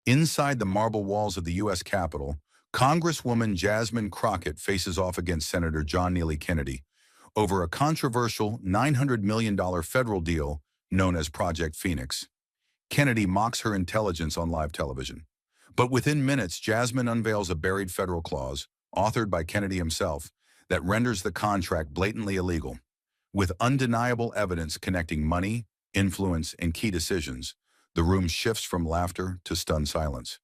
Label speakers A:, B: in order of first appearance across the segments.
A: Inside the marble walls of the U.S. Capitol, Congresswoman Jasmine Crockett faces off against Senator John Neely Kennedy over a controversial $900 million federal deal known as Project Phoenix. Kennedy mocks her intelligence on live television. But within minutes, Jasmine unveils a buried federal clause, authored by Kennedy himself, that renders the contract blatantly illegal. With undeniable evidence connecting money, influence, and key decisions, the room shifts from laughter to stunned silence.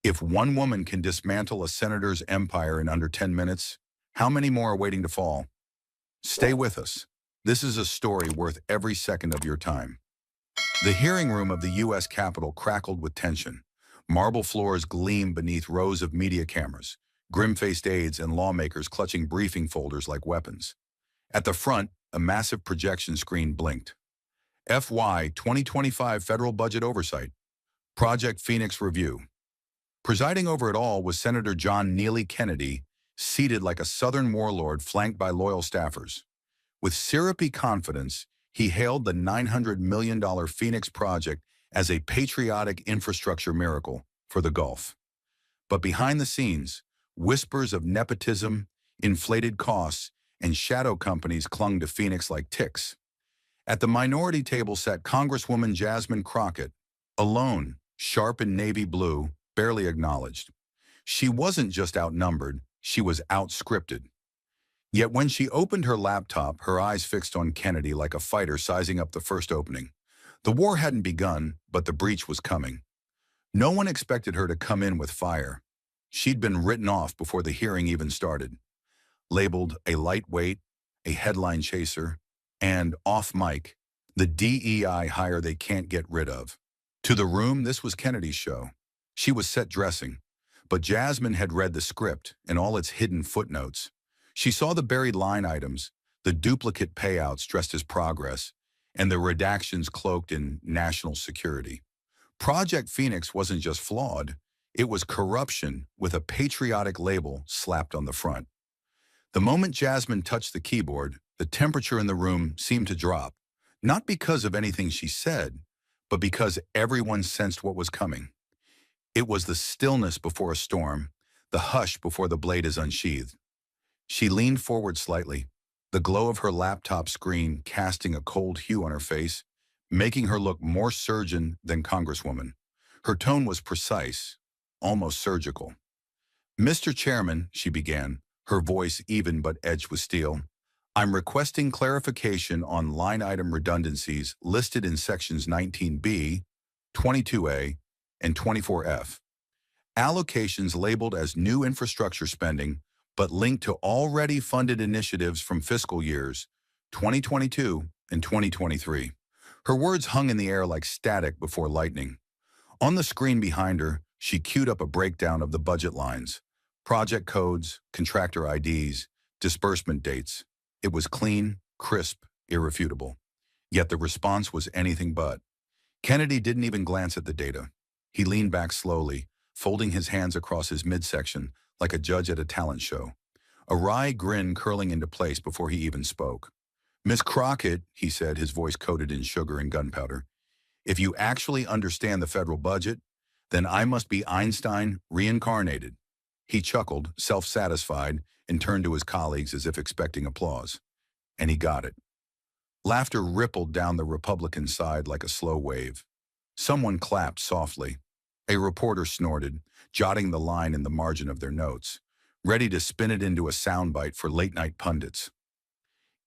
A: If one woman can dismantle a senator's empire in under 10 minutes, how many more are waiting to fall? Stay with us. This is a story worth every second of your time. The hearing room of the U.S. Capitol crackled with tension. Marble floors gleamed beneath rows of media cameras, grim-faced aides and lawmakers clutching briefing folders like weapons. At the front, a massive projection screen blinked. FY 2025 Federal Budget Oversight. Project Phoenix Review. Presiding over it all was Senator John Neely Kennedy, seated like a Southern warlord flanked by loyal staffers. With syrupy confidence, he hailed the $900 million Phoenix project as a patriotic infrastructure miracle for the Gulf. But behind the scenes, whispers of nepotism, inflated costs, and shadow companies clung to Phoenix like ticks. At the minority table sat Congresswoman Jasmine Crockett, alone, sharp in navy blue, barely acknowledged. She wasn't just outnumbered, she was outscripted. Yet when she opened her laptop, her eyes fixed on Kennedy like a fighter sizing up the first opening. The war hadn't begun, but the breach was coming. No one expected her to come in with fire. She'd been written off before the hearing even started. Labeled a lightweight, a headline chaser, and off mic, the DEI hire they can't get rid of. To the room, this was Kennedy's show. She was set dressing, but Jasmine had read the script and all its hidden footnotes. She saw the buried line items, the duplicate payouts dressed as progress, and the redactions cloaked in national security. Project Phoenix wasn't just flawed, it was corruption with a patriotic label slapped on the front. The moment Jasmine touched the keyboard, the temperature in the room seemed to drop, not because of anything she said, but because everyone sensed what was coming. It was the stillness before a storm, the hush before the blade is unsheathed. She leaned forward slightly, the glow of her laptop screen casting a cold hue on her face, making her look more surgeon than Congresswoman. Her tone was precise, almost surgical. "Mr. Chairman," she began, her voice even but edged with steel, "I'm requesting clarification on line item redundancies listed in sections 19B, 22A, and 24F. Allocations labeled as new infrastructure spending, but linked to already funded initiatives from fiscal years 2022 and 2023. Her words hung in the air like static before lightning. On the screen behind her, she queued up a breakdown of the budget lines, project codes, contractor IDs, disbursement dates. It was clean, crisp, irrefutable. Yet the response was anything but. Kennedy didn't even glance at the data. He leaned back slowly, folding his hands across his midsection like a judge at a talent show, a wry grin curling into place before he even spoke. "Miss Crockett," he said, his voice coated in sugar and gunpowder, "if you actually understand the federal budget, then I must be Einstein reincarnated." He chuckled, self-satisfied, and turned to his colleagues as if expecting applause. And he got it. Laughter rippled down the Republican side like a slow wave. Someone clapped softly. A reporter snorted, jotting the line in the margin of their notes, ready to spin it into a soundbite for late-night pundits.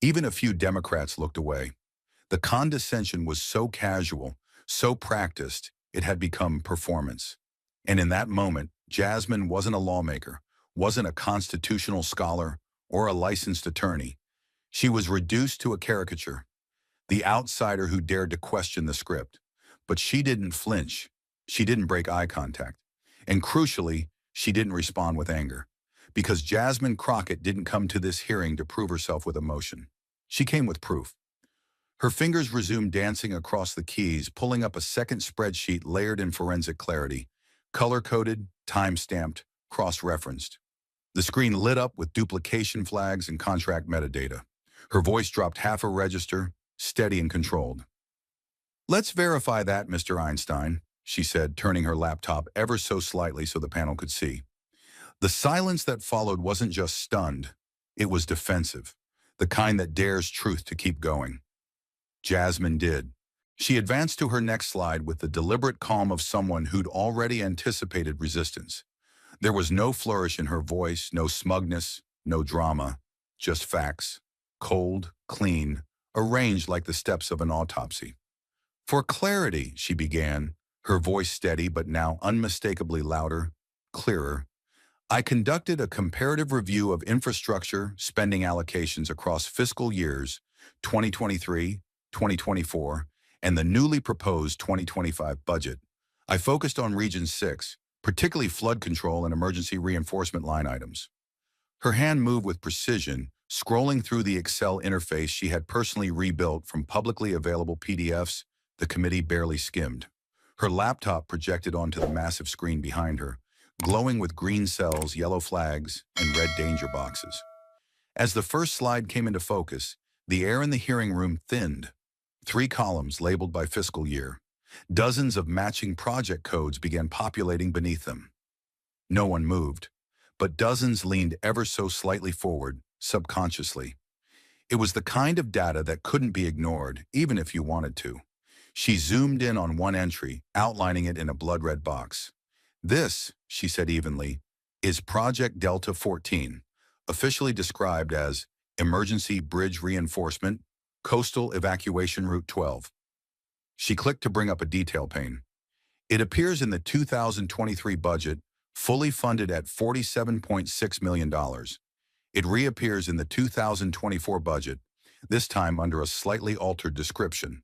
A: Even a few Democrats looked away. The condescension was so casual, so practiced, it had become performance. And in that moment, Jasmine wasn't a lawmaker, wasn't a constitutional scholar, or a licensed attorney. She was reduced to a caricature, the outsider who dared to question the script. But she didn't flinch. She didn't break eye contact. And crucially, she didn't respond with anger. Because Jasmine Crockett didn't come to this hearing to prove herself with emotion. She came with proof. Her fingers resumed dancing across the keys, pulling up a second spreadsheet layered in forensic clarity, color-coded, time-stamped, cross-referenced. The screen lit up with duplication flags and contract metadata. Her voice dropped half a register, steady and controlled. "Let's verify that, Mr. Einstein. she said, turning her laptop ever so slightly so the panel could see. The silence that followed wasn't just stunned, it was defensive, the kind that dares truth to keep going. Jasmine did. She advanced to her next slide with the deliberate calm of someone who'd already anticipated resistance. There was no flourish in her voice, no smugness, no drama, just facts, cold, clean, arranged like the steps of an autopsy. For clarity, she began, her voice steady but now unmistakably louder, clearer. I conducted a comparative review of infrastructure spending allocations across fiscal years 2023, 2024, and the newly proposed 2025 budget. I focused on Region 6, particularly flood control and emergency reinforcement line items. Her hand moved with precision, scrolling through the Excel interface she had personally rebuilt from publicly available PDFs the committee barely skimmed. Her laptop projected onto the massive screen behind her, glowing with green cells, yellow flags, and red danger boxes. As the first slide came into focus, the air in the hearing room thinned. 3 columns labeled by fiscal year. Dozens of matching project codes began populating beneath them. No one moved, but dozens leaned ever so slightly forward, subconsciously. It was the kind of data that couldn't be ignored, even if you wanted to. She zoomed in on one entry, outlining it in a blood-red box. This, she said evenly, is Project Delta 14, officially described as Emergency Bridge Reinforcement, Coastal Evacuation Route 12. She clicked to bring up a detail pane. It appears in the 2023 budget, fully funded at $47.6 million. It reappears in the 2024 budget, this time under a slightly altered description.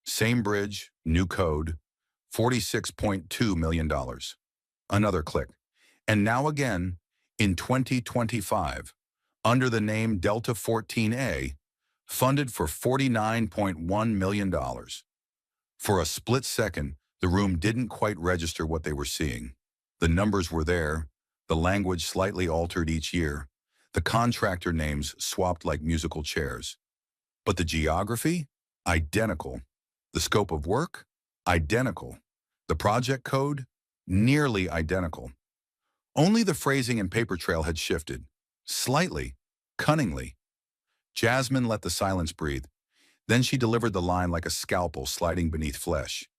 A: Same bridge, new code, $46.2 million. Another click. And now again, in 2025, under the name Delta 14A, funded for $49.1 million. For a split second, the room didn't quite register what they were seeing. The numbers were there, the language slightly altered each year, the contractor names swapped like musical chairs. But the geography? Identical. The scope of work? Identical. The project code? Nearly identical. Only the phrasing and paper trail had shifted. Slightly. Cunningly. Jasmine let the silence breathe. Then she delivered the line like a scalpel sliding beneath flesh.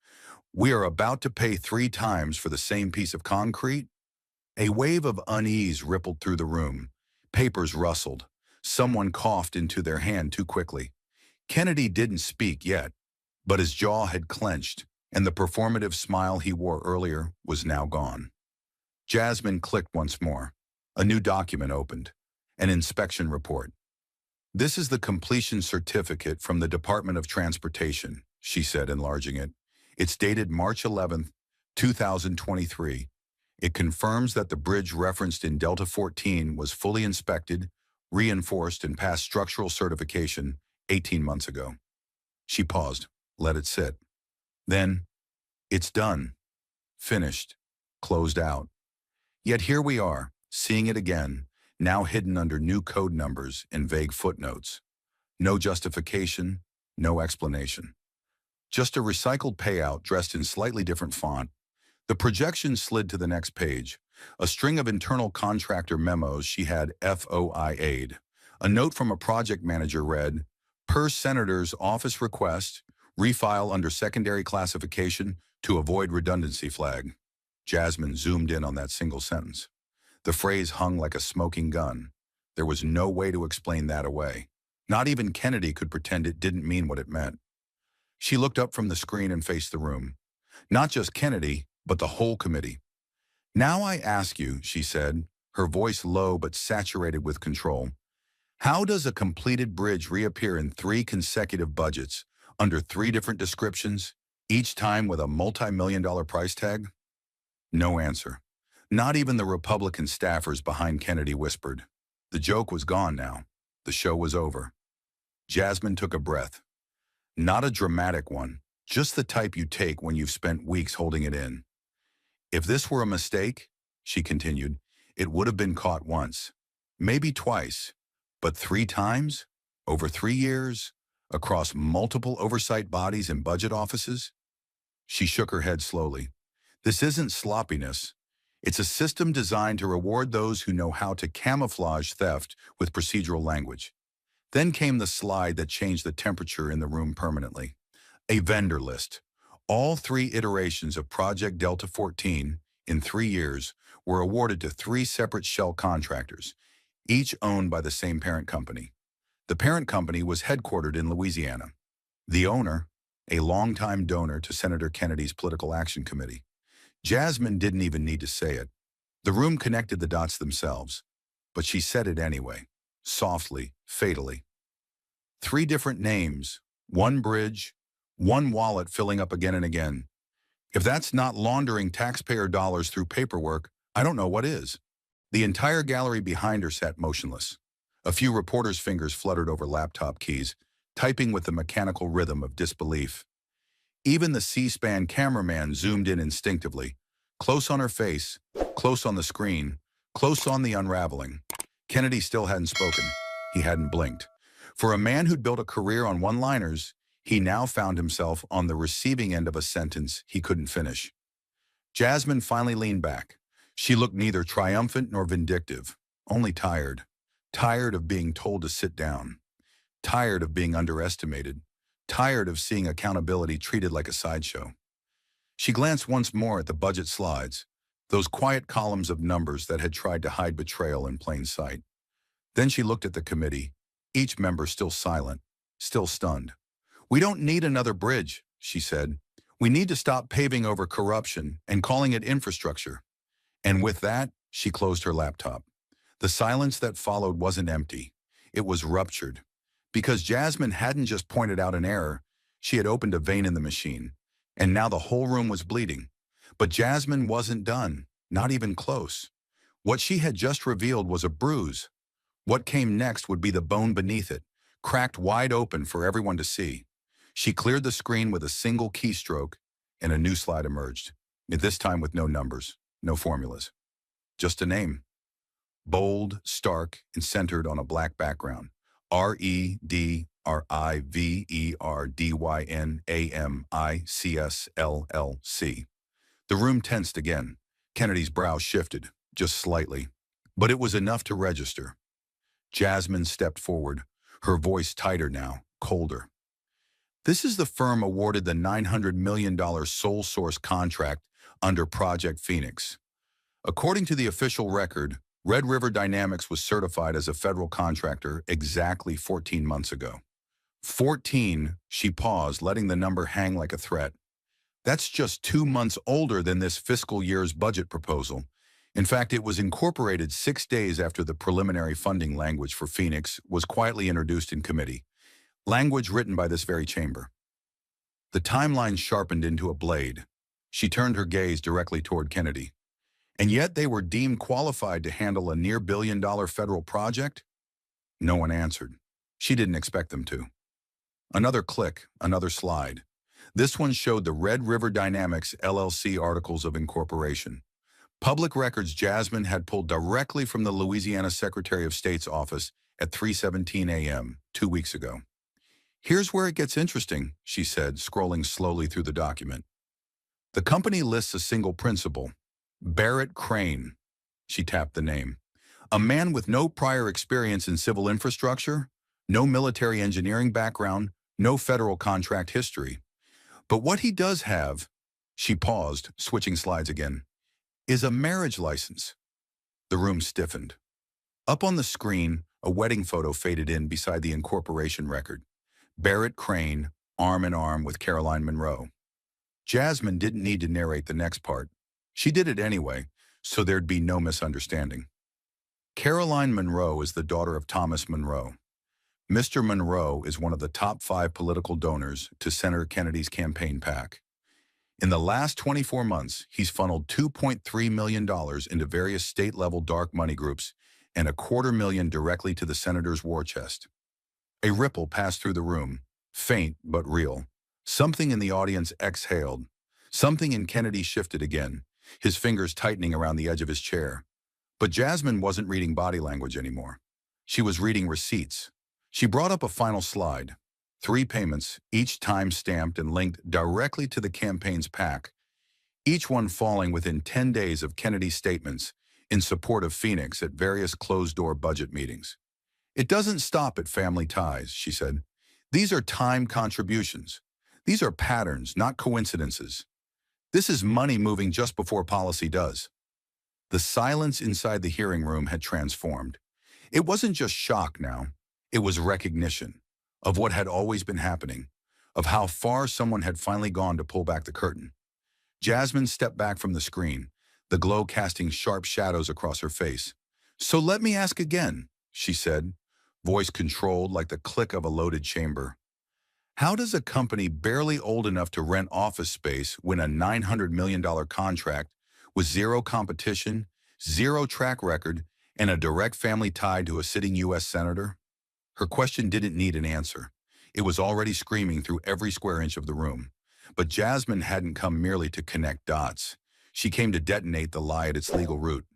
A: We are about to pay 3 times for the same piece of concrete? A wave of unease rippled through the room. Papers rustled. Someone coughed into their hand too quickly. Kennedy didn't speak yet, but his jaw had clenched, and the performative smile he wore earlier was now gone. Jasmine clicked once more. A new document opened. An inspection report. This is the completion certificate from the Department of Transportation, she said, enlarging it. It's dated March 11, 2023. It confirms that the bridge referenced in Delta 14 was fully inspected, reinforced, and passed structural certification 18 months ago. She paused, let it sit. Then, it's done, finished, closed out. Yet here we are, seeing it again, now hidden under new code numbers and vague footnotes. No justification, no explanation. Just a recycled payout dressed in slightly different font. The projection slid to the next page, a string of internal contractor memos she had FOIA'd. A note from a project manager read, per Senator's office request, refile under secondary classification to avoid redundancy flag. Jasmine zoomed in on that single sentence. The phrase hung like a smoking gun. There was no way to explain that away. Not even Kennedy could pretend it didn't mean what it meant. She looked up from the screen and faced the room. Not just Kennedy, but the whole committee. Now I ask you, she said, her voice low but saturated with control, how does a completed bridge reappear in 3 consecutive budgets, under 3 different descriptions, each time with a multi-million-dollar price tag? No answer. Not even the Republican staffers behind Kennedy whispered. The joke was gone now. The show was over. Jasmine took a breath. Not a dramatic one, just the type you take when you've spent weeks holding it in. If this were a mistake, she continued, it would have been caught once, maybe twice, but 3 times, over 3 years, across multiple oversight bodies and budget offices? She shook her head slowly. This isn't sloppiness. It's a system designed to reward those who know how to camouflage theft with procedural language. Then came the slide that changed the temperature in the room permanently. A vendor list. All 3 iterations of Project Delta 14 in 3 years were awarded to 3 separate shell contractors, each owned by the same parent company. The parent company was headquartered in Louisiana. The owner, a longtime donor to Senator Kennedy's Political Action Committee. Jasmine didn't even need to say it. The room connected the dots themselves, but she said it anyway, softly, fatally. 3 different names, 1 bridge, 1 wallet filling up again and again. If that's not laundering taxpayer dollars through paperwork, I don't know what is. The entire gallery behind her sat motionless. A few reporters' fingers fluttered over laptop keys, typing with the mechanical rhythm of disbelief. Even the C-SPAN cameraman zoomed in instinctively. Close on her face, close on the screen, close on the unraveling. Kennedy still hadn't spoken. He hadn't blinked. For a man who'd built a career on one-liners, he now found himself on the receiving end of a sentence he couldn't finish. Jasmine finally leaned back. She looked neither triumphant nor vindictive, only tired. Tired of being told to sit down. Tired of being underestimated. Tired of seeing accountability treated like a sideshow. She glanced once more at the budget slides, those quiet columns of numbers that had tried to hide betrayal in plain sight. Then she looked at the committee, each member still silent, still stunned. "We don't need another bridge," she said. "We need to stop paving over corruption and calling it infrastructure." And with that, she closed her laptop. The silence that followed wasn't empty. It was ruptured. Because Jasmine hadn't just pointed out an error, she had opened a vein in the machine. And now the whole room was bleeding. But Jasmine wasn't done, not even close. What she had just revealed was a bruise. What came next would be the bone beneath it, cracked wide open for everyone to see. She cleared the screen with a single keystroke, and a new slide emerged, this time with no numbers, no formulas. Just a name. Bold, stark, and centered on a black background. REDRIVERDYNAMICSLLC. The room tensed again. Kennedy's brow shifted, just slightly. But it was enough to register. Jasmine stepped forward, her voice tighter now, colder. This is the firm awarded the $900 million sole source contract under Project Phoenix. According to the official record, Red River Dynamics was certified as a federal contractor exactly 14 months ago. 14, she paused, letting the number hang like a threat. That's just 2 months older than this fiscal year's budget proposal. In fact, it was incorporated 6 days after the preliminary funding language for Phoenix was quietly introduced in committee. Language written by this very chamber. The timeline sharpened into a blade. She turned her gaze directly toward Kennedy. And yet they were deemed qualified to handle a near-billion-dollar federal project? No one answered. She didn't expect them to. Another click, another slide. This one showed the Red River Dynamics LLC Articles of Incorporation. Public records Jasmine had pulled directly from the Louisiana Secretary of State's office at 3:17 a.m. 2 weeks ago. "Here's where it gets interesting," she said, scrolling slowly through the document. The company lists a single principal, Barrett Crane. She tapped the name. A man with no prior experience in civil infrastructure, no military engineering background, no federal contract history. But what he does have, she paused, switching slides again, is a marriage license. The room stiffened. Up on the screen, a wedding photo faded in beside the incorporation record. Barrett Crane, arm in arm with Caroline Monroe. Jasmine didn't need to narrate the next part. She did it anyway, so there'd be no misunderstanding. Caroline Monroe is the daughter of Thomas Monroe. Mr. Monroe is one of the top 5 political donors to Senator Kennedy's campaign PAC. In the last 24 months, he's funneled $2.3 million into various state-level dark money groups and $250,000 directly to the senator's war chest. A ripple passed through the room, faint but real. Something in the audience exhaled. Something in Kennedy shifted again, his fingers tightening around the edge of his chair. But Jasmine wasn't reading body language anymore. She was reading receipts. She brought up a final slide. 3 payments, each time-stamped and linked directly to the campaign's PAC, each one falling within 10 days of Kennedy's statements in support of Phoenix at various closed-door budget meetings. "It doesn't stop at family ties," she said. "These are time contributions. These are patterns, not coincidences. This is money moving just before policy does." The silence inside the hearing room had transformed. It wasn't just shock now. It was recognition of what had always been happening, of how far someone had finally gone to pull back the curtain. Jasmine stepped back from the screen, the glow casting sharp shadows across her face. "So let me ask again," she said, voice controlled like the click of a loaded chamber. "How does a company barely old enough to rent office space win a $900 million contract with zero competition, zero track record, and a direct family tie to a sitting U.S. senator?" Her question didn't need an answer. It was already screaming through every square inch of the room. But Jasmine hadn't come merely to connect dots. She came to detonate the lie at its legal root.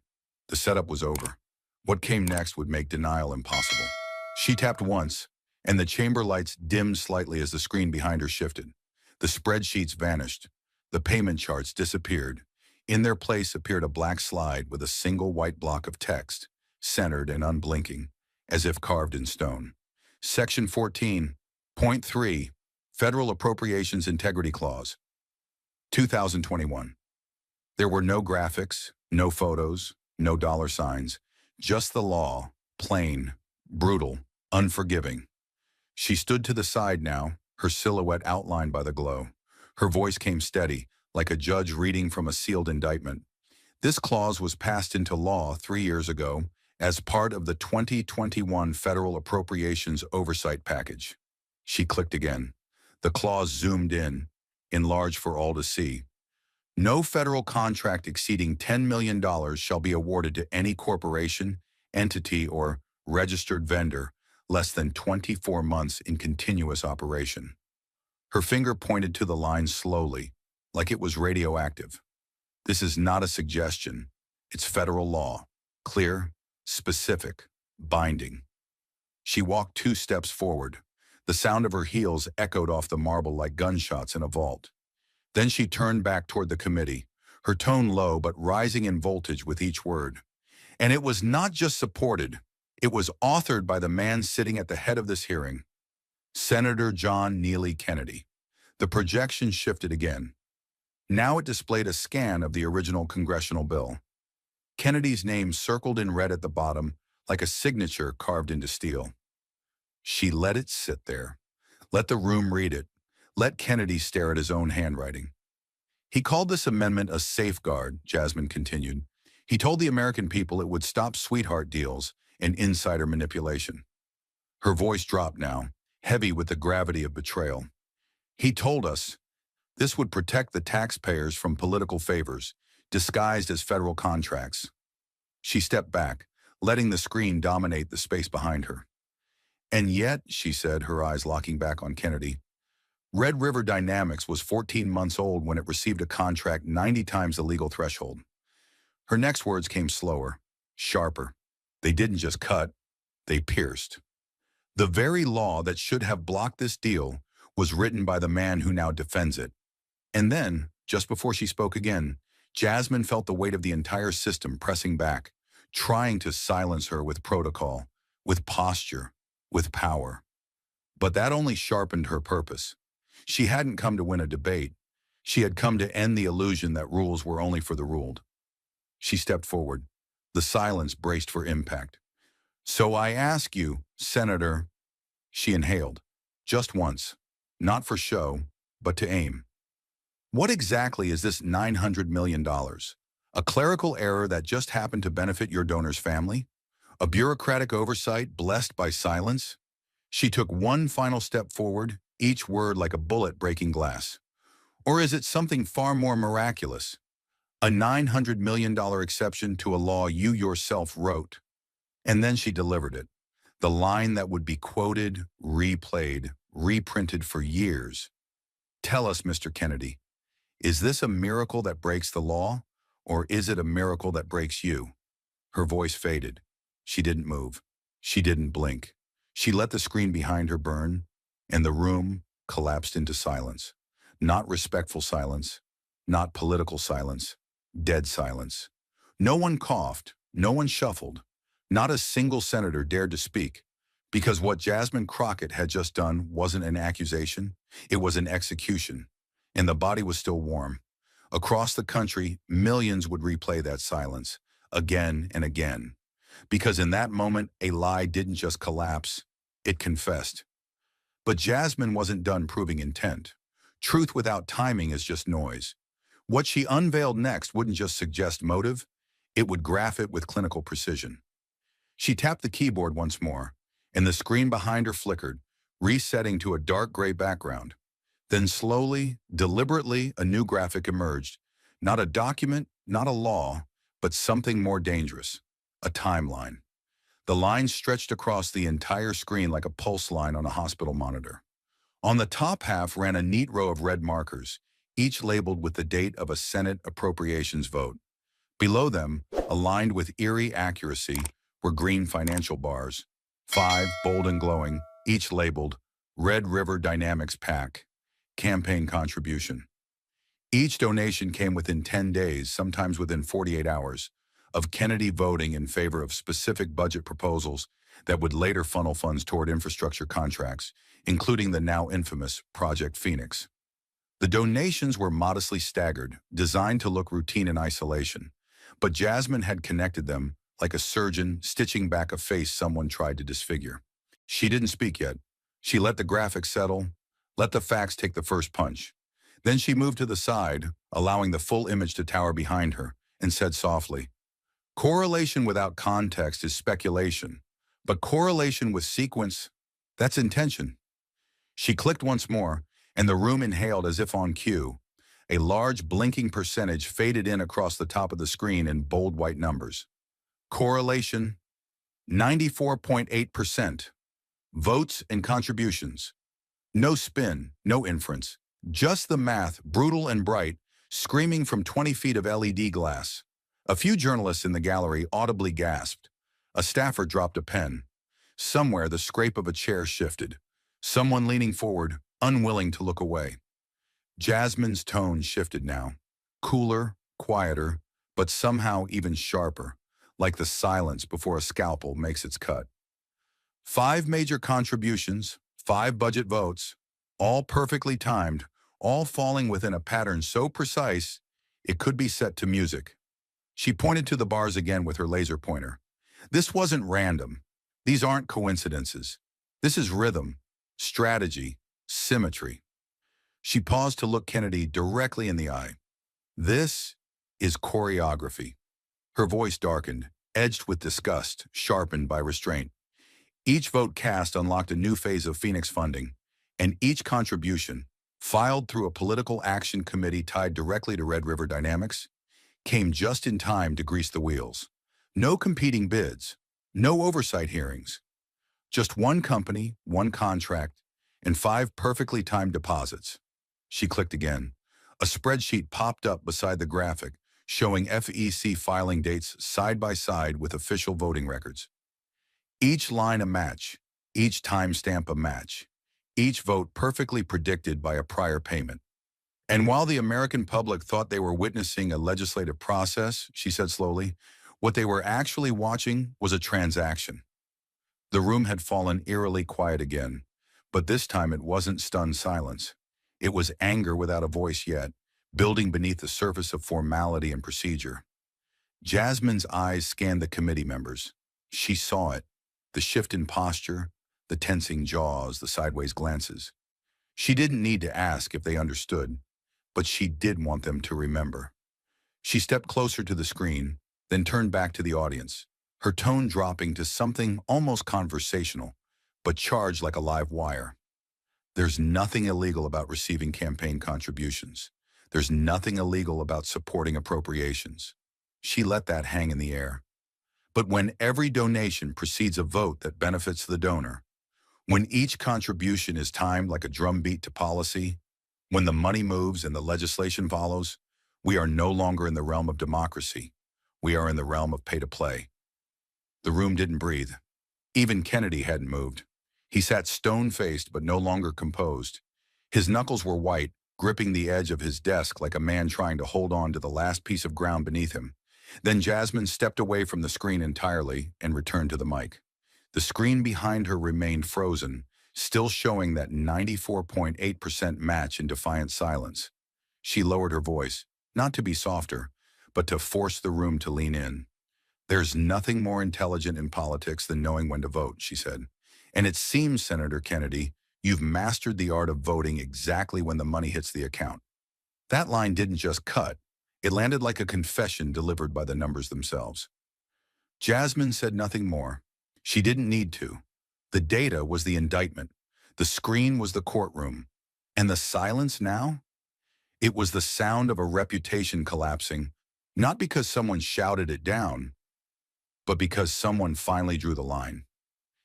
A: The setup was over. What came next would make denial impossible. She tapped once, and the chamber lights dimmed slightly as the screen behind her shifted. The spreadsheets vanished. The payment charts disappeared. In their place appeared a black slide with a single white block of text, centered and unblinking, as if carved in stone. Section 14.3, Federal Appropriations Integrity Clause, 2021. There were no graphics, no photos, no dollar signs, just the law, plain, brutal, unforgiving. She stood to the side now, her silhouette outlined by the glow. Her voice came steady, like a judge reading from a sealed indictment. "This clause was passed into law 3 years ago as part of the 2021 Federal Appropriations Oversight Package." She clicked again. The clause zoomed in, enlarged for all to see. "No federal contract exceeding $10 million shall be awarded to any corporation, entity, or registered vendor less than 24 months in continuous operation." Her finger pointed to the line slowly, like it was radioactive. "This is not a suggestion. It's federal law. Clear, specific, binding." She walked 2 steps forward. The sound of her heels echoed off the marble like gunshots in a vault. Then she turned back toward the committee, her tone low but rising in voltage with each word. And it was not just supported, it was authored by the man sitting at the head of this hearing, Senator John Neely Kennedy. The projection shifted again. Now it displayed a scan of the original congressional bill. Kennedy's name circled in red at the bottom, like a signature carved into steel. She let it sit there. Let the room read it. Let Kennedy stare at his own handwriting. "He called this amendment a safeguard," Jasmine continued. "He told the American people it would stop sweetheart deals and insider manipulation." Her voice dropped now, heavy with the gravity of betrayal. "He told us this would protect the taxpayers from political favors, disguised as federal contracts." She stepped back, letting the screen dominate the space behind her. "And yet," she said, her eyes locking back on Kennedy, "Red River Dynamics was 14 months old when it received a contract 90 times the legal threshold." Her next words came slower, sharper. They didn't just cut, they pierced. "The very law that should have blocked this deal was written by the man who now defends it." And then, just before she spoke again, Jasmine felt the weight of the entire system pressing back, trying to silence her with protocol, with posture, with power. But that only sharpened her purpose. She hadn't come to win a debate. She had come to end the illusion that rules were only for the ruled. She stepped forward. The silence braced for impact. "So I ask you, Senator," she inhaled, just once, not for show, but to aim. "What exactly is this $900 million? A clerical error that just happened to benefit your donor's family? A bureaucratic oversight blessed by silence?" She took one final step forward, each word like a bullet breaking glass. "Or is it something far more miraculous? A $900 million exception to a law you yourself wrote?" And then she delivered it. The line that would be quoted, replayed, reprinted for years. "Tell us, Mr. Kennedy, is this a miracle that breaks the law, or is it a miracle that breaks you?" Her voice faded. She didn't move. She didn't blink. She let the screen behind her burn, and the room collapsed into silence. Not respectful silence, not political silence, dead silence. No one coughed, no one shuffled, not a single senator dared to speak, because what Jasmine Crockett had just done wasn't an accusation, it was an execution, and the body was still warm. Across the country, millions would replay that silence, again and again, because in that moment, a lie didn't just collapse, it confessed. But Jasmine wasn't done proving intent. Truth without timing is just noise. What she unveiled next wouldn't just suggest motive, it would graph it with clinical precision. She tapped the keyboard once more, and the screen behind her flickered, resetting to a dark gray background. Then slowly, deliberately, a new graphic emerged. Not a document, not a law, but something more dangerous. A timeline. The line stretched across the entire screen like a pulse line on a hospital monitor. On the top half ran a neat row of red markers, each labeled with the date of a Senate appropriations vote. Below them, aligned with eerie accuracy, were green financial bars. 5, bold and glowing, each labeled Red River Dynamics PAC, campaign contribution. Each donation came within 10 days, sometimes within 48 hours, of Kennedy voting in favor of specific budget proposals that would later funnel funds toward infrastructure contracts, including the now infamous Project Phoenix. The donations were modestly staggered, designed to look routine in isolation, but Jasmine had connected them like a surgeon stitching back a face someone tried to disfigure. She didn't speak yet. She let the graphics settle, let the facts take the first punch. Then she moved to the side, allowing the full image to tower behind her, and said softly, "Correlation without context is speculation, but correlation with sequence, that's intention." She clicked once more, and the room inhaled as if on cue. A large blinking percentage faded in across the top of the screen in bold white numbers. Correlation, 94.8%. Votes and contributions. No spin, no inference. Just the math, brutal and bright, screaming from 20 feet of LED glass. A few journalists in the gallery audibly gasped. A staffer dropped a pen. Somewhere the scrape of a chair shifted. Someone leaning forward, unwilling to look away. Jasmine's tone shifted now. Cooler, quieter, but somehow even sharper, like the silence before a scalpel makes its cut. 5 major contributions, 5 budget votes, all perfectly timed, all falling within a pattern so precise it could be set to music. She pointed to the bars again with her laser pointer. This wasn't random. These aren't coincidences. This is rhythm, strategy, symmetry. She paused to look Kennedy directly in the eye. This is choreography. Her voice darkened, edged with disgust, sharpened by restraint. Each vote cast unlocked a new phase of Phoenix funding, and each contribution, filed through a political action committee tied directly to Red River Dynamics, came just in time to grease the wheels. No competing bids, no oversight hearings. Just one company, one contract, and 5 perfectly timed deposits. She clicked again. A spreadsheet popped up beside the graphic, showing FEC filing dates side by side with official voting records. Each line a match, each timestamp a match, each vote perfectly predicted by a prior payment. And while the American public thought they were witnessing a legislative process, she said slowly, what they were actually watching was a transaction. The room had fallen eerily quiet again, but this time it wasn't stunned silence. It was anger without a voice yet, building beneath the surface of formality and procedure. Jasmine's eyes scanned the committee members. She saw it, the shift in posture, the tensing jaws, the sideways glances. She didn't need to ask if they understood, but she did want them to remember. She stepped closer to the screen, then turned back to the audience, her tone dropping to something almost conversational, but charged like a live wire. There's nothing illegal about receiving campaign contributions. There's nothing illegal about supporting appropriations. She let that hang in the air. But when every donation precedes a vote that benefits the donor, when each contribution is timed like a drumbeat to policy, when the money moves and the legislation follows, we are no longer in the realm of democracy. We are in the realm of pay-to-play. The room didn't breathe. Even Kennedy hadn't moved. He sat stone-faced but no longer composed. His knuckles were white, gripping the edge of his desk like a man trying to hold on to the last piece of ground beneath him. Then Jasmine stepped away from the screen entirely and returned to the mic. The screen behind her remained frozen, still showing that 94.8% match in defiant silence. She lowered her voice, not to be softer, but to force the room to lean in. "There's nothing more intelligent in politics than knowing when to vote," she said. "And it seems, Senator Kennedy, you've mastered the art of voting exactly when the money hits the account." That line didn't just cut. It landed like a confession delivered by the numbers themselves. Jasmine said nothing more. She didn't need to. The data was the indictment. The screen was the courtroom. And the silence now? It was the sound of a reputation collapsing, not because someone shouted it down, but because someone finally drew the line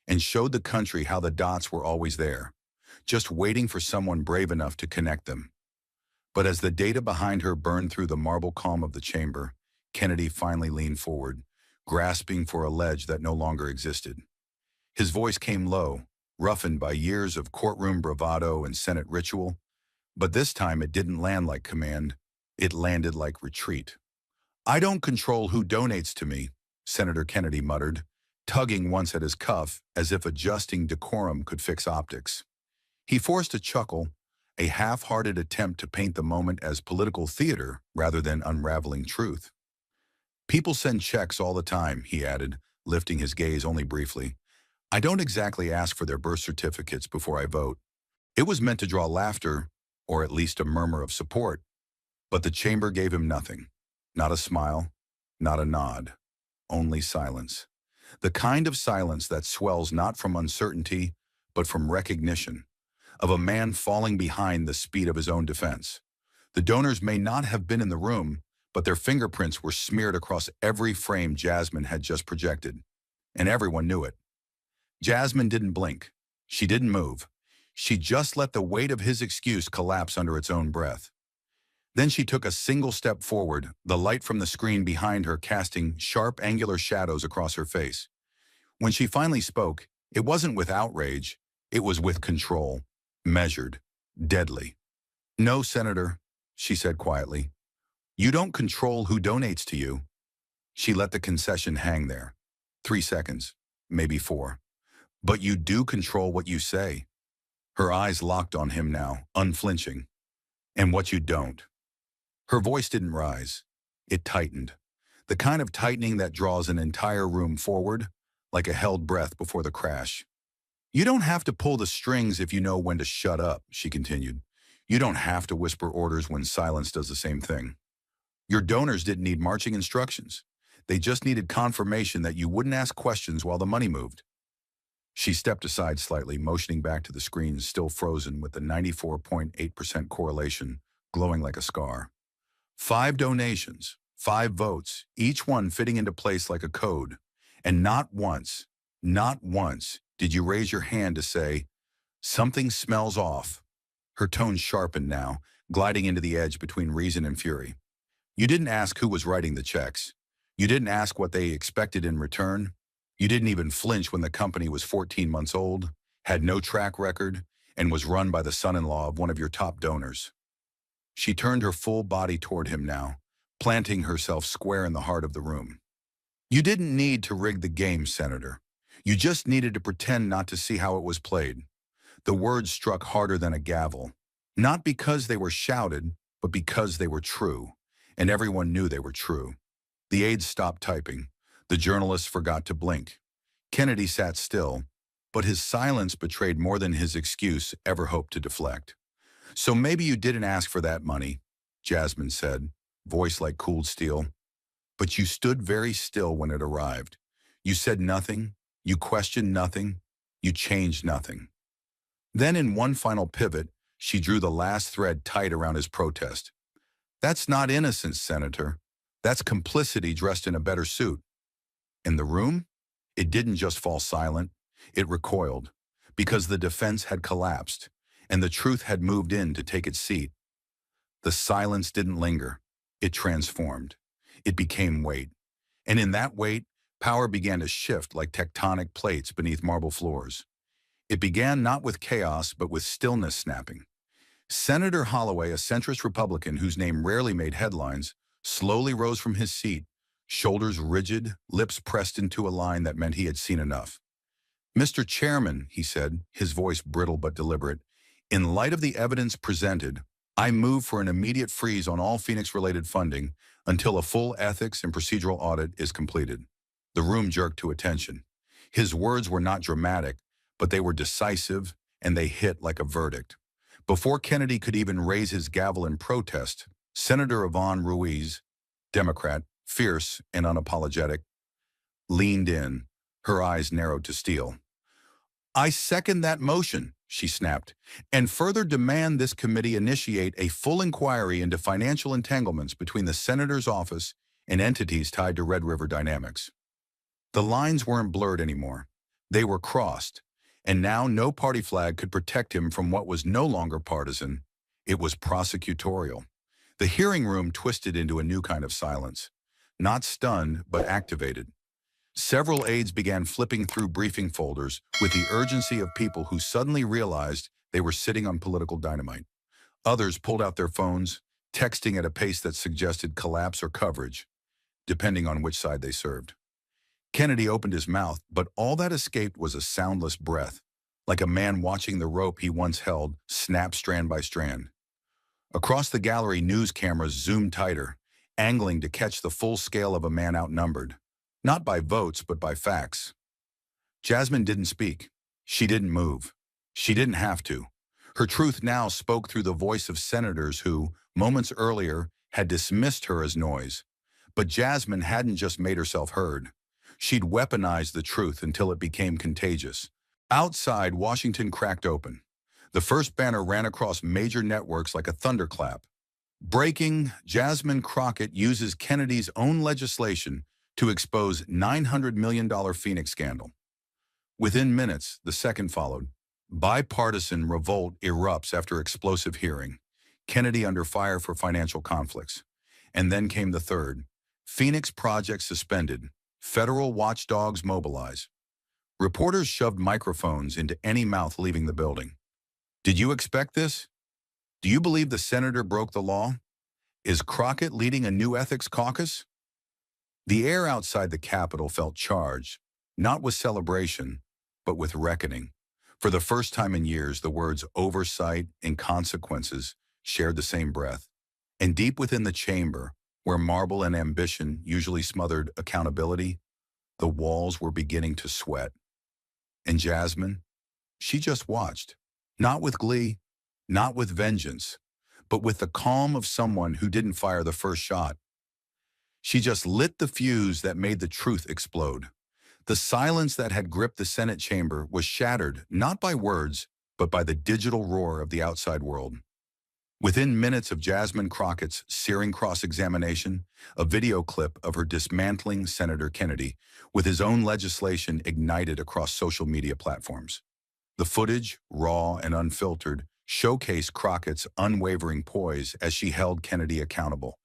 A: and showed the country how the dots were always there, just waiting for someone brave enough to connect them. But as the data behind her burned through the marble calm of the chamber, Kennedy finally leaned forward, grasping for a ledge that no longer existed. His voice came low, roughened by years of courtroom bravado and Senate ritual, but this time it didn't land like command. It landed like retreat. "I don't control who donates to me," Senator Kennedy muttered, tugging once at his cuff as if adjusting decorum could fix optics. He forced a chuckle, a half-hearted attempt to paint the moment as political theater rather than unraveling truth. "People send checks all the time," he added, lifting his gaze only briefly. "I don't exactly ask for their birth certificates before I vote." It was meant to draw laughter, or at least a murmur of support, but the chamber gave him nothing. Not a smile, not a nod, only silence. The kind of silence that swells not from uncertainty, but from recognition, of a man falling behind the speed of his own defense. The donors may not have been in the room, but their fingerprints were smeared across every frame Jasmine had just projected, and everyone knew it. Jasmine didn't blink. She didn't move. She just let the weight of his excuse collapse under its own breath. Then she took a single step forward, the light from the screen behind her casting sharp, angular shadows across her face. When she finally spoke, it wasn't with outrage, it was with control, measured, deadly. "No, Senator," she said quietly. "You don't control who donates to you." She let the concession hang there. 3 seconds, maybe 4. "But you do control what you say." Her eyes locked on him now, unflinching. "And what you don't." Her voice didn't rise. It tightened. The kind of tightening that draws an entire room forward, like a held breath before the crash. "You don't have to pull the strings if you know when to shut up," she continued. "You don't have to whisper orders when silence does the same thing. Your donors didn't need marching instructions. They just needed confirmation that you wouldn't ask questions while the money moved." She stepped aside slightly, motioning back to the screen still frozen with the 94.8% correlation glowing like a scar. 5 donations, 5 votes, each one fitting into place like a code. And not once did you raise your hand to say, "Something smells off." Her tone sharpened now, gliding into the edge between reason and fury. You didn't ask who was writing the checks. You didn't ask what they expected in return. You didn't even flinch when the company was 14 months old, had no track record, and was run by the son-in-law of one of your top donors. She turned her full body toward him now, planting herself square in the heart of the room. "You didn't need to rig the game, Senator. You just needed to pretend not to see how it was played." The words struck harder than a gavel, not because they were shouted, but because they were true, and everyone knew they were true. The aides stopped typing. The journalists forgot to blink. Kennedy sat still, but his silence betrayed more than his excuse ever hoped to deflect. "So maybe you didn't ask for that money," Jasmine said, voice like cooled steel. "But you stood very still when it arrived. You said nothing, you questioned nothing, you changed nothing." Then in one final pivot, she drew the last thread tight around his protest. "That's not innocence, Senator. That's complicity dressed in a better suit." In the room, it didn't just fall silent, it recoiled, because the defense had collapsed, and the truth had moved in to take its seat. The silence didn't linger, it transformed. It became weight. And in that weight, power began to shift like tectonic plates beneath marble floors. It began not with chaos, but with stillness snapping. Senator Holloway, a centrist Republican whose name rarely made headlines, slowly rose from his seat, shoulders rigid, lips pressed into a line that meant he had seen enough. "Mr. Chairman," he said, his voice brittle but deliberate, "in light of the evidence presented, I move for an immediate freeze on all Phoenix-related funding until a full ethics and procedural audit is completed." The room jerked to attention. His words were not dramatic, but they were decisive, and they hit like a verdict. Before Kennedy could even raise his gavel in protest, Senator Yvonne Ruiz, Democrat, fierce and unapologetic, leaned in, her eyes narrowed to steel. "I second that motion," she snapped, "and further demand this committee initiate a full inquiry into financial entanglements between the senator's office and entities tied to Red River Dynamics." The lines weren't blurred anymore. They were crossed, and now no party flag could protect him from what was no longer partisan. It was prosecutorial. The hearing room twisted into a new kind of silence, not stunned, but activated. Several aides began flipping through briefing folders with the urgency of people who suddenly realized they were sitting on political dynamite. Others pulled out their phones, texting at a pace that suggested collapse or coverage, depending on which side they served. Kennedy opened his mouth, but all that escaped was a soundless breath, like a man watching the rope he once held snap strand by strand. Across the gallery, news cameras zoomed tighter, angling to catch the full scale of a man outnumbered, not by votes, but by facts. Jasmine didn't speak. She didn't move. She didn't have to. Her truth now spoke through the voice of senators who, moments earlier, had dismissed her as noise. But Jasmine hadn't just made herself heard. She'd weaponized the truth until it became contagious. Outside, Washington cracked open. The first banner ran across major networks like a thunderclap. Breaking, Jasmine Crockett uses Kennedy's own legislation to expose $900 million Phoenix scandal. Within minutes, the second followed. Bipartisan revolt erupts after explosive hearing. Kennedy under fire for financial conflicts. And then came the third. Phoenix project suspended. Federal watchdogs mobilize. Reporters shoved microphones into any mouth leaving the building. "Did you expect this? Do you believe the senator broke the law? Is Crockett leading a new ethics caucus?" The air outside the Capitol felt charged, not with celebration, but with reckoning. For the first time in years, the words oversight and consequences shared the same breath. And deep within the chamber, where marble and ambition usually smothered accountability, the walls were beginning to sweat. And Jasmine, she just watched, not with glee, not with vengeance, but with the calm of someone who didn't fire the first shot. She just lit the fuse that made the truth explode. The silence that had gripped the Senate chamber was shattered not by words, but by the digital roar of the outside world. Within minutes of Jasmine Crockett's searing cross-examination, a video clip of her dismantling Senator Kennedy with his own legislation ignited across social media platforms. The footage, raw and unfiltered, showcased Crockett's unwavering poise as she held Kennedy accountable,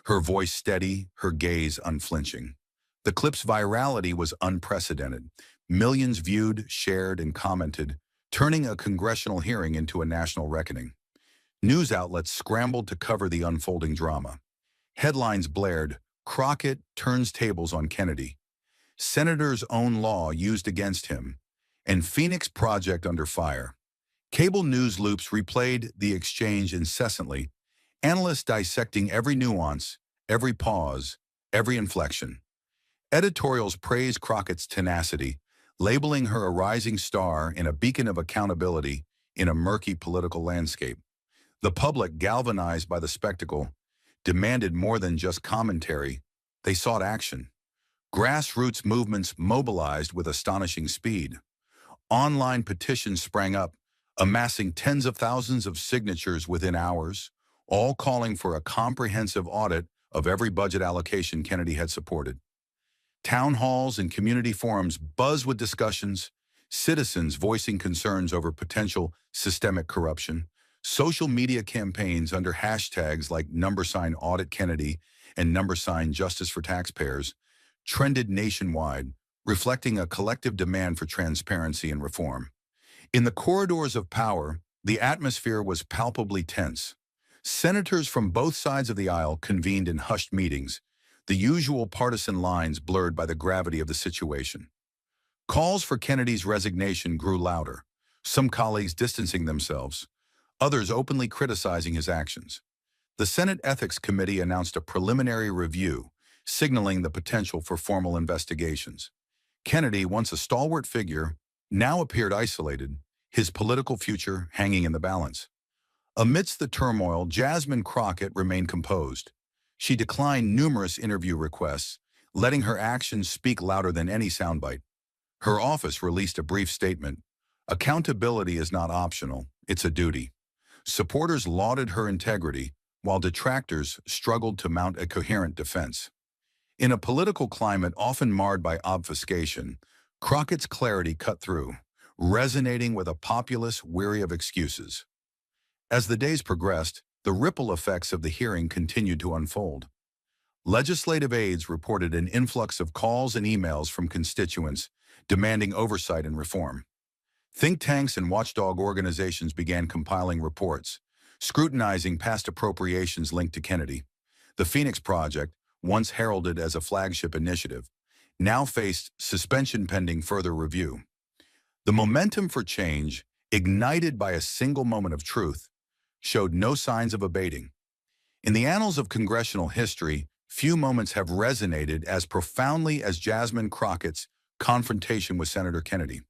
A: her voice steady, her gaze unflinching. The clip's virality was unprecedented. Millions viewed, shared, and commented, turning a congressional hearing into a national reckoning. News outlets scrambled to cover the unfolding drama. Headlines blared, "Crockett turns tables on Kennedy," "Senator's own law used against him," and "Phoenix project under fire." Cable news loops replayed the exchange incessantly, analysts dissecting every nuance, every pause, every inflection. Editorials praised Crockett's tenacity, labeling her a rising star and a beacon of accountability in a murky political landscape. The public, galvanized by the spectacle, demanded more than just commentary. They sought action. Grassroots movements mobilized with astonishing speed. Online petitions sprang up, amassing tens of thousands of signatures within hours, all calling for a comprehensive audit of every budget allocation Kennedy had supported. Town halls and community forums buzzed with discussions, citizens voicing concerns over potential systemic corruption. Social media campaigns under hashtags like #AuditKennedy and #Justice for Taxpayers trended nationwide, reflecting a collective demand for transparency and reform. In the corridors of power, the atmosphere was palpably tense. Senators from both sides of the aisle convened in hushed meetings, the usual partisan lines blurred by the gravity of the situation. Calls for Kennedy's resignation grew louder, some colleagues distancing themselves, others openly criticizing his actions. The Senate Ethics Committee announced a preliminary review, signaling the potential for formal investigations. Kennedy, once a stalwart figure, now appeared isolated, his political future hanging in the balance. Amidst the turmoil, Jasmine Crockett remained composed. She declined numerous interview requests, letting her actions speak louder than any soundbite. Her office released a brief statement. Accountability is not optional, it's a duty. Supporters lauded her integrity, while detractors struggled to mount a coherent defense. In a political climate often marred by obfuscation, Crockett's clarity cut through, resonating with a populace weary of excuses. As the days progressed, the ripple effects of the hearing continued to unfold. Legislative aides reported an influx of calls and emails from constituents demanding oversight and reform. Think tanks and watchdog organizations began compiling reports, scrutinizing past appropriations linked to Kennedy. The Phoenix Project, once heralded as a flagship initiative, now faced suspension pending further review. The momentum for change, ignited by a single moment of truth, showed no signs of abating. In the annals of congressional history, few moments have resonated as profoundly as Jasmine Crockett's confrontation with Senator Kennedy.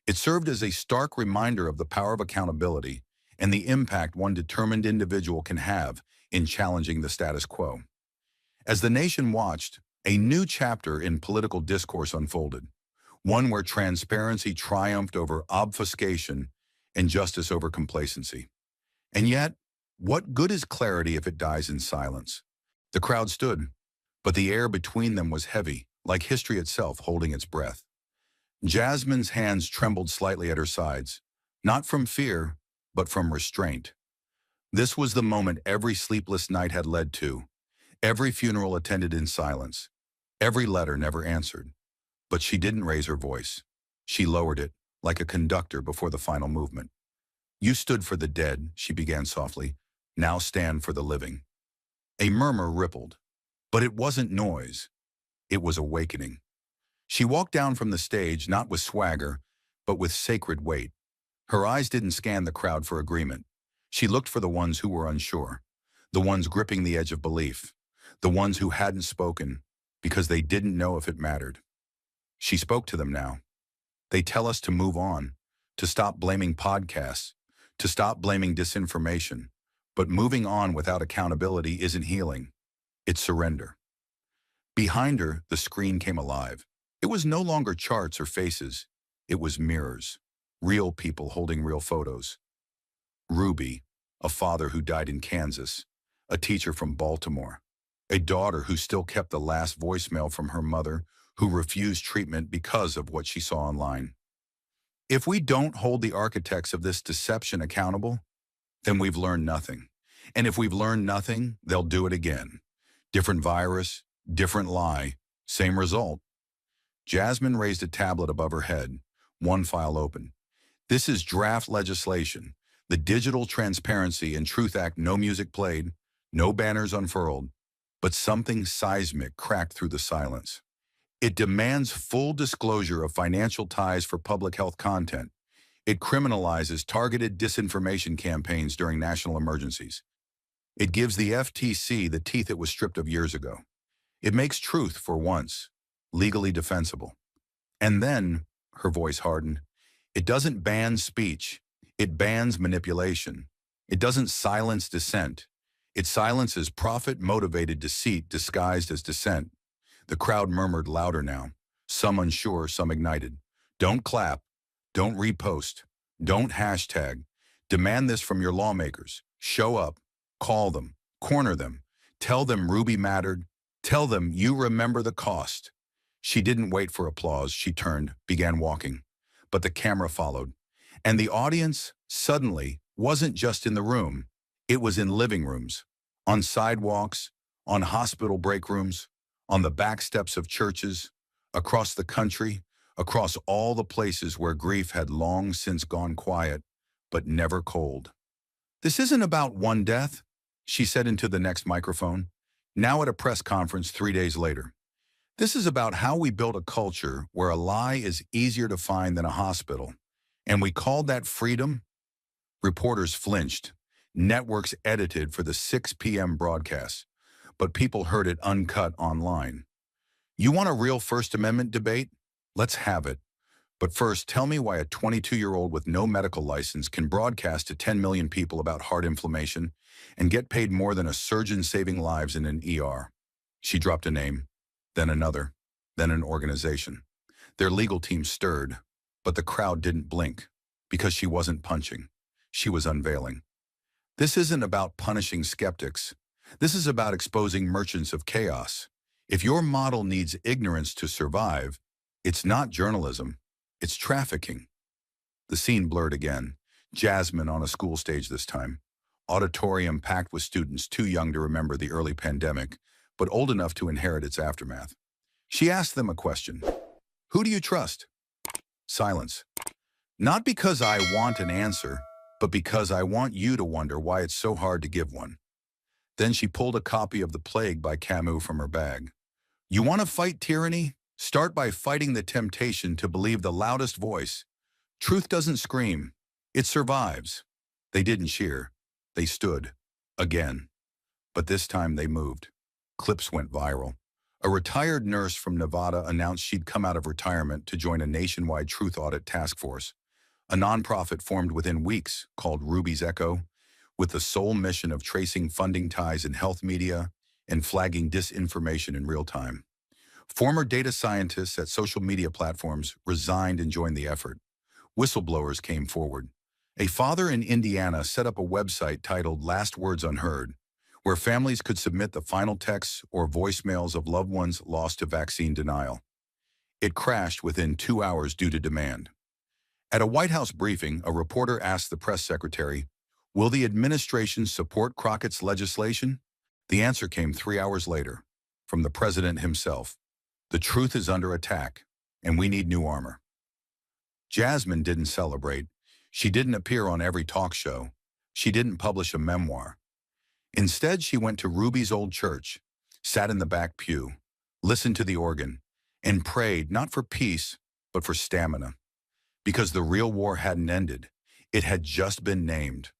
A: It served as a stark reminder of the power of accountability and the impact one determined individual can have in challenging the status quo. As the nation watched, a new chapter in political discourse unfolded, one where transparency triumphed over obfuscation and justice over complacency. And yet, what good is clarity if it dies in silence? The crowd stood, but the air between them was heavy, like history itself holding its breath. Jasmine's hands trembled slightly at her sides, not from fear, but from restraint. This was the moment every sleepless night had led to, every funeral attended in silence, every letter never answered. But she didn't raise her voice. She lowered it, like a conductor before the final movement. "You stood for the dead," she began softly. "Now stand for the living." A murmur rippled, but it wasn't noise. It was awakening. She walked down from the stage not with swagger, but with sacred weight. Her eyes didn't scan the crowd for agreement. She looked for the ones who were unsure, the ones gripping the edge of belief, the ones who hadn't spoken because they didn't know if it mattered. She spoke to them now. They tell us to move on, to stop blaming podcasts, to stop blaming disinformation. But moving on without accountability isn't healing. It's surrender. Behind her, the screen came alive. It was no longer charts or faces. It was mirrors. Real people holding real photos. Ruby, a father who died in Kansas, a teacher from Baltimore, a daughter who still kept the last voicemail from her mother who refused treatment because of what she saw online. If we don't hold the architects of this deception accountable, then we've learned nothing. And if we've learned nothing, they'll do it again. Different virus, different lie, same result. Jasmine raised a tablet above her head, one file open. This is draft legislation, the Digital Transparency and Truth Act. No music played, no banners unfurled, but something seismic cracked through the silence. It demands full disclosure of financial ties for public health content. It criminalizes targeted disinformation campaigns during national emergencies. It gives the FTC the teeth it was stripped of years ago. It makes truth, for once, legally defensible. And then, her voice hardened, it doesn't ban speech. It bans manipulation. It doesn't silence dissent. It silences profit-motivated deceit disguised as dissent. The crowd murmured louder now, some unsure, some ignited. Don't clap. Don't repost. Don't hashtag. Demand this from your lawmakers. Show up. Call them. Corner them. Tell them Ruby mattered. Tell them you remember the cost. She didn't wait for applause. She turned, began walking. But the camera followed. And the audience, suddenly, wasn't just in the room. It was in living rooms, on sidewalks, on hospital break rooms, on the back steps of churches, across the country, across all the places where grief had long since gone quiet, but never cold. "This isn't about one death," she said into the next microphone, now at a press conference 3 days later. "This is about how we built a culture where a lie is easier to find than a hospital. And we called that freedom." Reporters flinched. Networks edited for the 6 p.m. broadcast, but people heard it uncut online. "You want a real First Amendment debate? Let's have it. But first, tell me why a 22-year-old with no medical license can broadcast to 10 million people about heart inflammation and get paid more than a surgeon saving lives in an ER." She dropped a name, then another, then an organization. Their legal team stirred, but the crowd didn't blink, because she wasn't punching. She was unveiling. This isn't about punishing skeptics. This is about exposing merchants of chaos. If your model needs ignorance to survive, it's not journalism, it's trafficking. The scene blurred again. Jasmine on a school stage this time. Auditorium packed with students too young to remember the early pandemic, but old enough to inherit its aftermath. She asked them a question. "Who do you trust?" Silence. "Not because I want an answer, but because I want you to wonder why it's so hard to give one." Then she pulled a copy of The Plague by Camus from her bag. "You want to fight tyranny? Start by fighting the temptation to believe the loudest voice. Truth doesn't scream. It survives." They didn't cheer. They stood. Again. But this time they moved. Clips went viral. A retired nurse from Nevada announced she'd come out of retirement to join a nationwide truth audit task force, a nonprofit formed within weeks called Ruby's Echo, with the sole mission of tracing funding ties in health media and flagging disinformation in real time. Former data scientists at social media platforms resigned and joined the effort. Whistleblowers came forward. A father in Indiana set up a website titled Last Words Unheard, where families could submit the final texts or voicemails of loved ones lost to vaccine denial. It crashed within 2 hours due to demand. At a White House briefing, a reporter asked the press secretary, "Will the administration support Crockett's legislation?" The answer came 3 hours later, from the president himself. "The truth is under attack, and we need new armor." Jasmine didn't celebrate. She didn't appear on every talk show. She didn't publish a memoir. Instead, she went to Ruby's old church, sat in the back pew, listened to the organ, and prayed not for peace, but for stamina. Because the real war hadn't ended. It had just been named.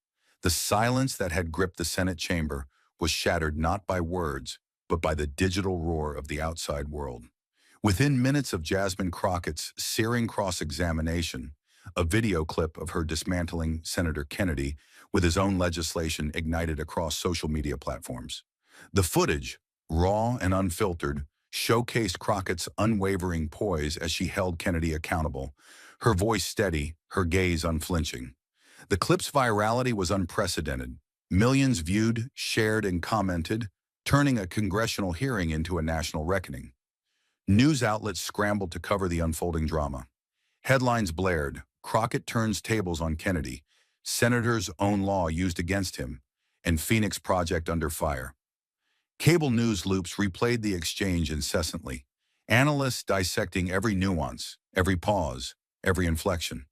A: The silence that had gripped the Senate chamber was shattered not by words, but by the digital roar of the outside world. Within minutes of Jasmine Crockett's searing cross-examination, a video clip of her dismantling Senator Kennedy with his own legislation ignited across social media platforms. The footage, raw and unfiltered, showcased Crockett's unwavering poise as she held Kennedy accountable, her voice steady, her gaze unflinching. The clip's virality was unprecedented. Millions viewed, shared, and commented, turning a congressional hearing into a national reckoning. News outlets scrambled to cover the unfolding drama. Headlines blared, "Crockett turns tables on Kennedy," "Senator's own law used against him," and "Phoenix Project under fire." Cable news loops replayed the exchange incessantly, analysts dissecting every nuance, every pause, every inflection.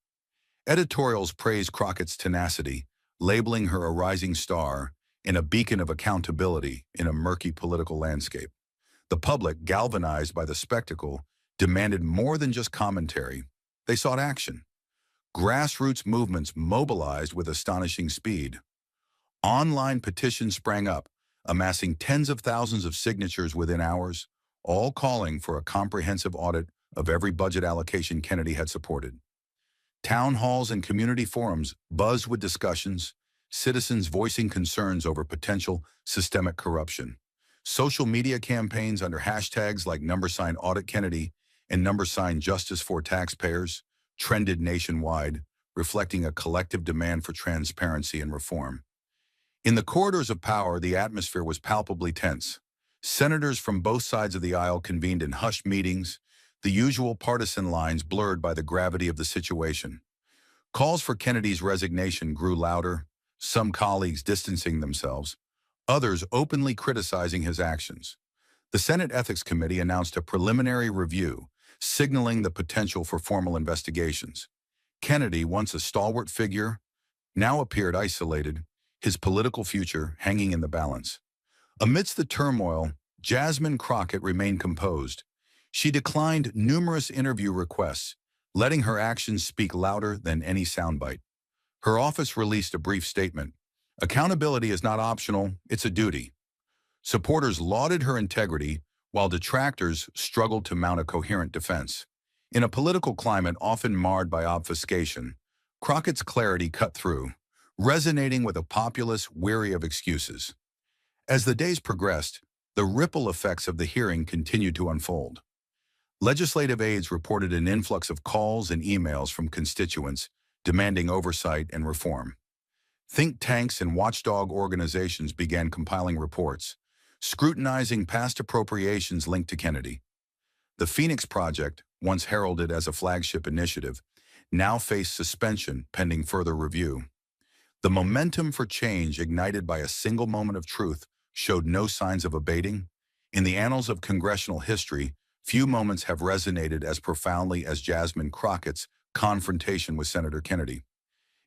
A: Editorials praised Crockett's tenacity, labeling her a rising star and a beacon of accountability in a murky political landscape. The public, galvanized by the spectacle, demanded more than just commentary. They sought action. Grassroots movements mobilized with astonishing speed. Online petitions sprang up, amassing tens of thousands of signatures within hours, all calling for a comprehensive audit of every budget allocation Kennedy had supported. Town halls and community forums buzzed with discussions, citizens voicing concerns over potential systemic corruption. Social media campaigns under hashtags like #AuditKennedy and #Justice for Taxpayers trended nationwide, reflecting a collective demand for transparency and reform. In the corridors of power, the atmosphere was palpably tense. Senators from both sides of the aisle convened in hushed meetings, the usual partisan lines blurred by the gravity of the situation. Calls for Kennedy's resignation grew louder, some colleagues distancing themselves, others openly criticizing his actions. The Senate Ethics Committee announced a preliminary review, signaling the potential for formal investigations. Kennedy, once a stalwart figure, now appeared isolated, his political future hanging in the balance. Amidst the turmoil, Jasmine Crockett remained composed. She declined numerous interview requests, letting her actions speak louder than any soundbite. Her office released a brief statement. Accountability is not optional, it's a duty. Supporters lauded her integrity, while detractors struggled to mount a coherent defense. In a political climate often marred by obfuscation, Crockett's clarity cut through, resonating with a populace weary of excuses. As the days progressed, the ripple effects of the hearing continued to unfold. Legislative aides reported an influx of calls and emails from constituents demanding oversight and reform. Think tanks and watchdog organizations began compiling reports, scrutinizing past appropriations linked to Kennedy. The Phoenix Project, once heralded as a flagship initiative, now faced suspension pending further review. The momentum for change ignited by a single moment of truth showed no signs of abating. In the annals of congressional history, few moments have resonated as profoundly as Jasmine Crockett's confrontation with Senator Kennedy.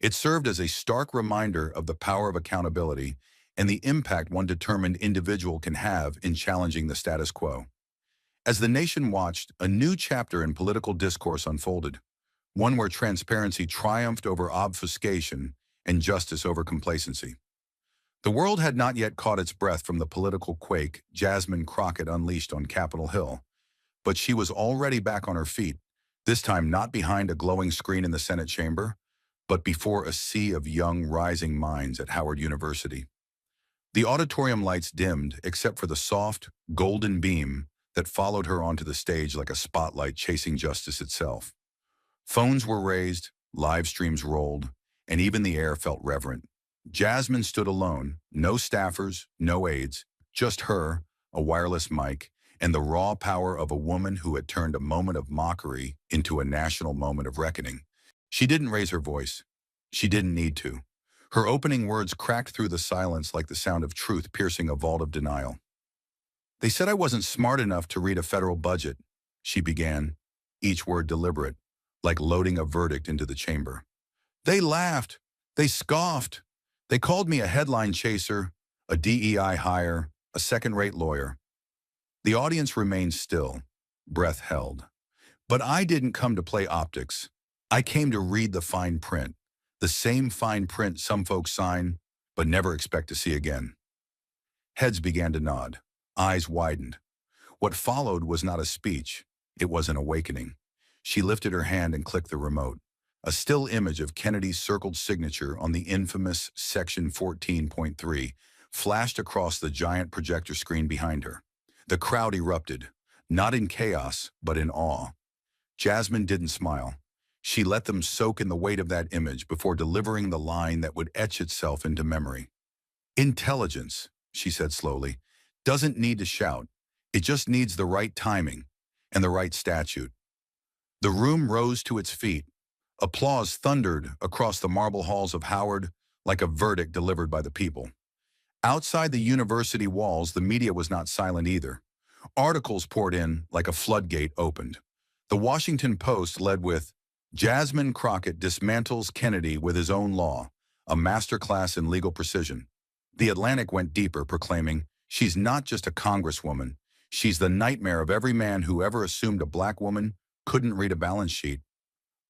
A: It served as a stark reminder of the power of accountability and the impact one determined individual can have in challenging the status quo. As the nation watched, a new chapter in political discourse unfolded, one where transparency triumphed over obfuscation and justice over complacency. The world had not yet caught its breath from the political quake Jasmine Crockett unleashed on Capitol Hill, but she was already back on her feet, this time not behind a glowing screen in the Senate chamber, but before a sea of young, rising minds at Howard University. The auditorium lights dimmed except for the soft, golden beam that followed her onto the stage like a spotlight chasing justice itself. Phones were raised, live streams rolled, and even the air felt reverent. Jasmine stood alone, no staffers, no aides, just her, a wireless mic, and the raw power of a woman who had turned a moment of mockery into a national moment of reckoning. She didn't raise her voice. She didn't need to. Her opening words cracked through the silence like the sound of truth piercing a vault of denial. "They said I wasn't smart enough to read a federal budget," she began, each word deliberate, like loading a verdict into the chamber. "They laughed. They scoffed. They called me a headline chaser, a DEI hire, a second-rate lawyer." The audience remained still, breath held. But I didn't come to play optics. I came to read the fine print, the same fine print some folks sign, but never expect to see again. Heads began to nod, eyes widened. What followed was not a speech, it was an awakening. She lifted her hand and clicked the remote. A still image of Kennedy's circled signature on the infamous Section 14.3 flashed across the giant projector screen behind her. The crowd erupted, not in chaos, but in awe. Jasmine didn't smile. She let them soak in the weight of that image before delivering the line that would etch itself into memory. "Intelligence," she said slowly, "doesn't need to shout. It just needs the right timing and the right statute." The room rose to its feet. Applause thundered across the marble halls of Howard like a verdict delivered by the people. Outside the university walls, the media was not silent either. Articles poured in like a floodgate opened. The Washington Post led with, "Jasmine Crockett dismantles Kennedy with his own law, a masterclass in legal precision." The Atlantic went deeper, proclaiming, "She's not just a congresswoman. She's the nightmare of every man who ever assumed a black woman couldn't read a balance sheet."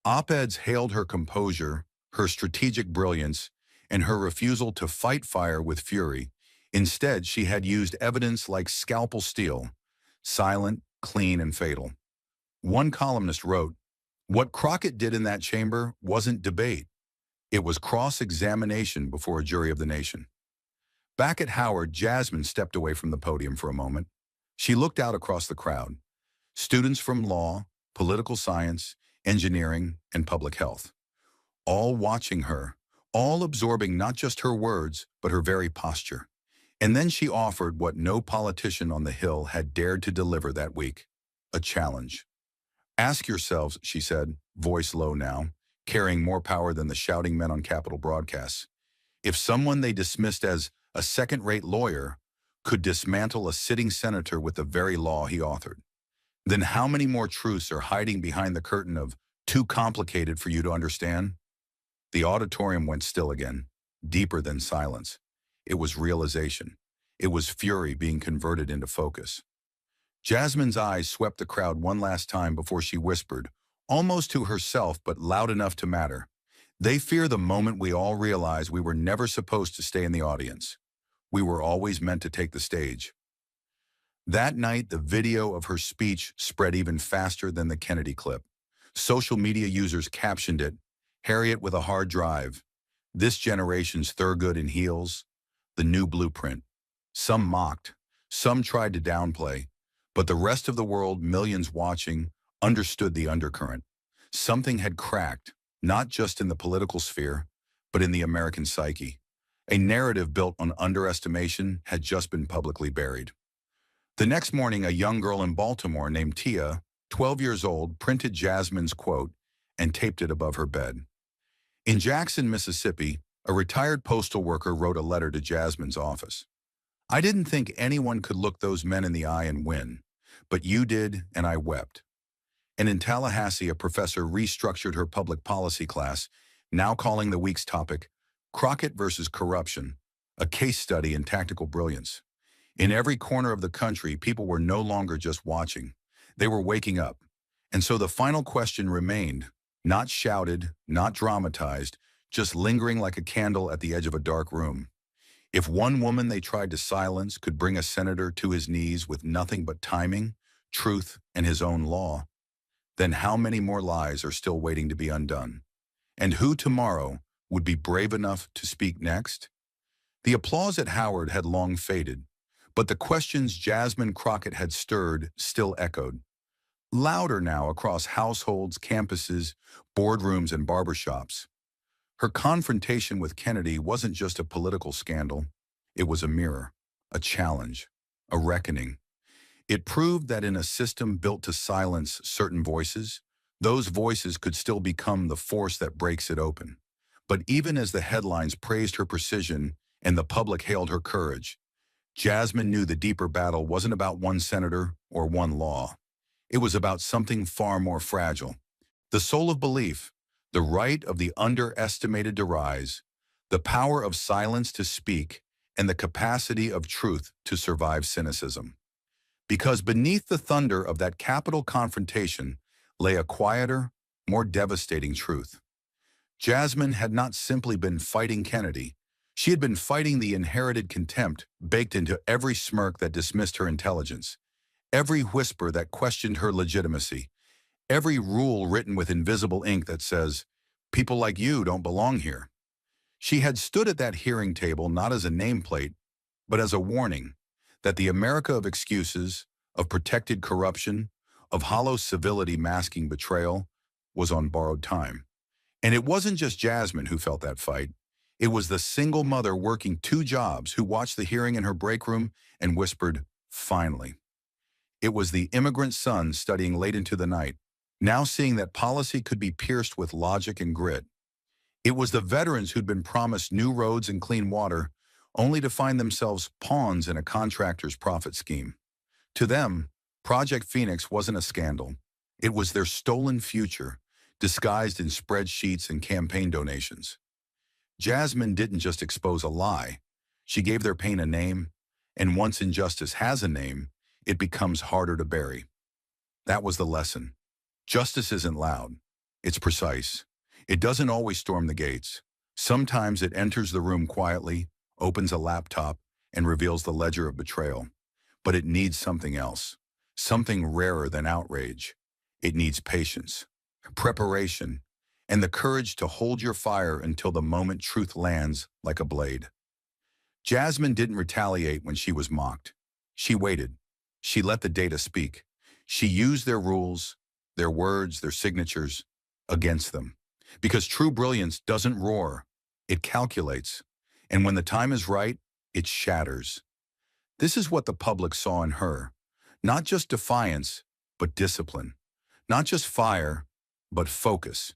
A: Op-eds hailed her composure, her strategic brilliance, and her refusal to fight fire with fury. Instead, she had used evidence like scalpel steel, silent, clean, and fatal. One columnist wrote, "What Crockett did in that chamber wasn't debate. It was cross-examination before a jury of the nation." Back at Howard, Jasmine stepped away from the podium for a moment. She looked out across the crowd. Students from law, political science, engineering, and public health. All watching her, all absorbing not just her words, but her very posture. And then she offered what no politician on the Hill had dared to deliver that week, a challenge. "Ask yourselves," she said, voice low now, carrying more power than the shouting men on Capitol broadcasts, "if someone they dismissed as a second-rate lawyer could dismantle a sitting senator with the very law he authored." Then how many more truths are hiding behind the curtain of too complicated for you to understand? The auditorium went still again, deeper than silence. It was realization. It was fury being converted into focus. Jasmine's eyes swept the crowd one last time before she whispered, almost to herself but loud enough to matter. They fear the moment we all realize we were never supposed to stay in the audience. We were always meant to take the stage. That night, the video of her speech spread even faster than the Kennedy clip. Social media users captioned it, "Harriet with a hard drive. This generation's Thurgood in heels. The new blueprint." Some mocked, some tried to downplay, but the rest of the world, millions watching, understood the undercurrent. Something had cracked, not just in the political sphere, but in the American psyche. A narrative built on underestimation had just been publicly buried. The next morning, a young girl in Baltimore named Tia, 12 years old, printed Jasmine's quote and taped it above her bed. In Jackson, Mississippi, a retired postal worker wrote a letter to Jasmine's office. "I didn't think anyone could look those men in the eye and win, but you did, and I wept." And in Tallahassee, a professor restructured her public policy class, now calling the week's topic, "Crockett versus Corruption, a case study in tactical brilliance." In every corner of the country, people were no longer just watching. They were waking up. And so the final question remained, not shouted, not dramatized, just lingering like a candle at the edge of a dark room. If one woman they tried to silence could bring a senator to his knees with nothing but timing, truth, and his own law, then how many more lies are still waiting to be undone? And who tomorrow would be brave enough to speak next? The applause at Howard had long faded, but the questions Jasmine Crockett had stirred still echoed. Louder now across households, campuses, boardrooms, and barbershops. Her confrontation with Kennedy wasn't just a political scandal. It was a mirror, a challenge, a reckoning. It proved that in a system built to silence certain voices, those voices could still become the force that breaks it open. But even as the headlines praised her precision and the public hailed her courage, Jasmine knew the deeper battle wasn't about one senator or one law. It was about something far more fragile. The soul of belief, the right of the underestimated to rise, the power of silence to speak, and the capacity of truth to survive cynicism. Because beneath the thunder of that capital confrontation lay a quieter, more devastating truth. Jasmine had not simply been fighting Kennedy. She had been fighting the inherited contempt baked into every smirk that dismissed her intelligence, every whisper that questioned her legitimacy, every rule written with invisible ink that says, "People like you don't belong here." She had stood at that hearing table not as a nameplate, but as a warning that the America of excuses, of protected corruption, of hollow civility masking betrayal, was on borrowed time. And it wasn't just Jasmine who felt that fight. It was the single mother working 2 jobs who watched the hearing in her break room and whispered, "Finally." It was the immigrant son studying late into the night, now seeing that policy could be pierced with logic and grit. It was the veterans who'd been promised new roads and clean water, only to find themselves pawns in a contractor's profit scheme. To them, Project Phoenix wasn't a scandal. It was their stolen future, disguised in spreadsheets and campaign donations. Jasmine didn't just expose a lie. She gave their pain a name, and once injustice has a name, it becomes harder to bury. That was the lesson. Justice isn't loud. It's precise. It doesn't always storm the gates. Sometimes it enters the room quietly, opens a laptop, and reveals the ledger of betrayal. But it needs something else, something rarer than outrage. It needs patience, preparation, and the courage to hold your fire until the moment truth lands like a blade. Jasmine didn't retaliate when she was mocked. She waited. She let the data speak. She used their rules, their words, their signatures against them. Because true brilliance doesn't roar, it calculates. And when the time is right, it shatters. This is what the public saw in her. Not just defiance, but discipline. Not just fire, but focus.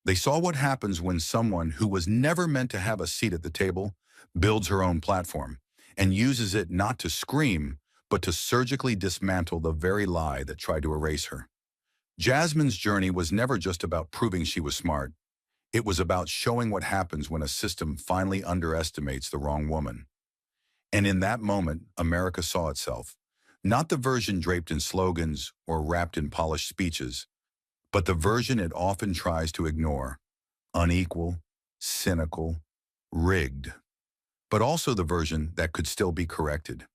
A: They saw what happens when someone who was never meant to have a seat at the table builds her own platform and uses it not to scream, but to surgically dismantle the very lie that tried to erase her. Jasmine's journey was never just about proving she was smart. It was about showing what happens when a system finally underestimates the wrong woman. And in that moment, America saw itself. Not the version draped in slogans or wrapped in polished speeches, but the version it often tries to ignore. Unequal, cynical, rigged. But also the version that could still be corrected,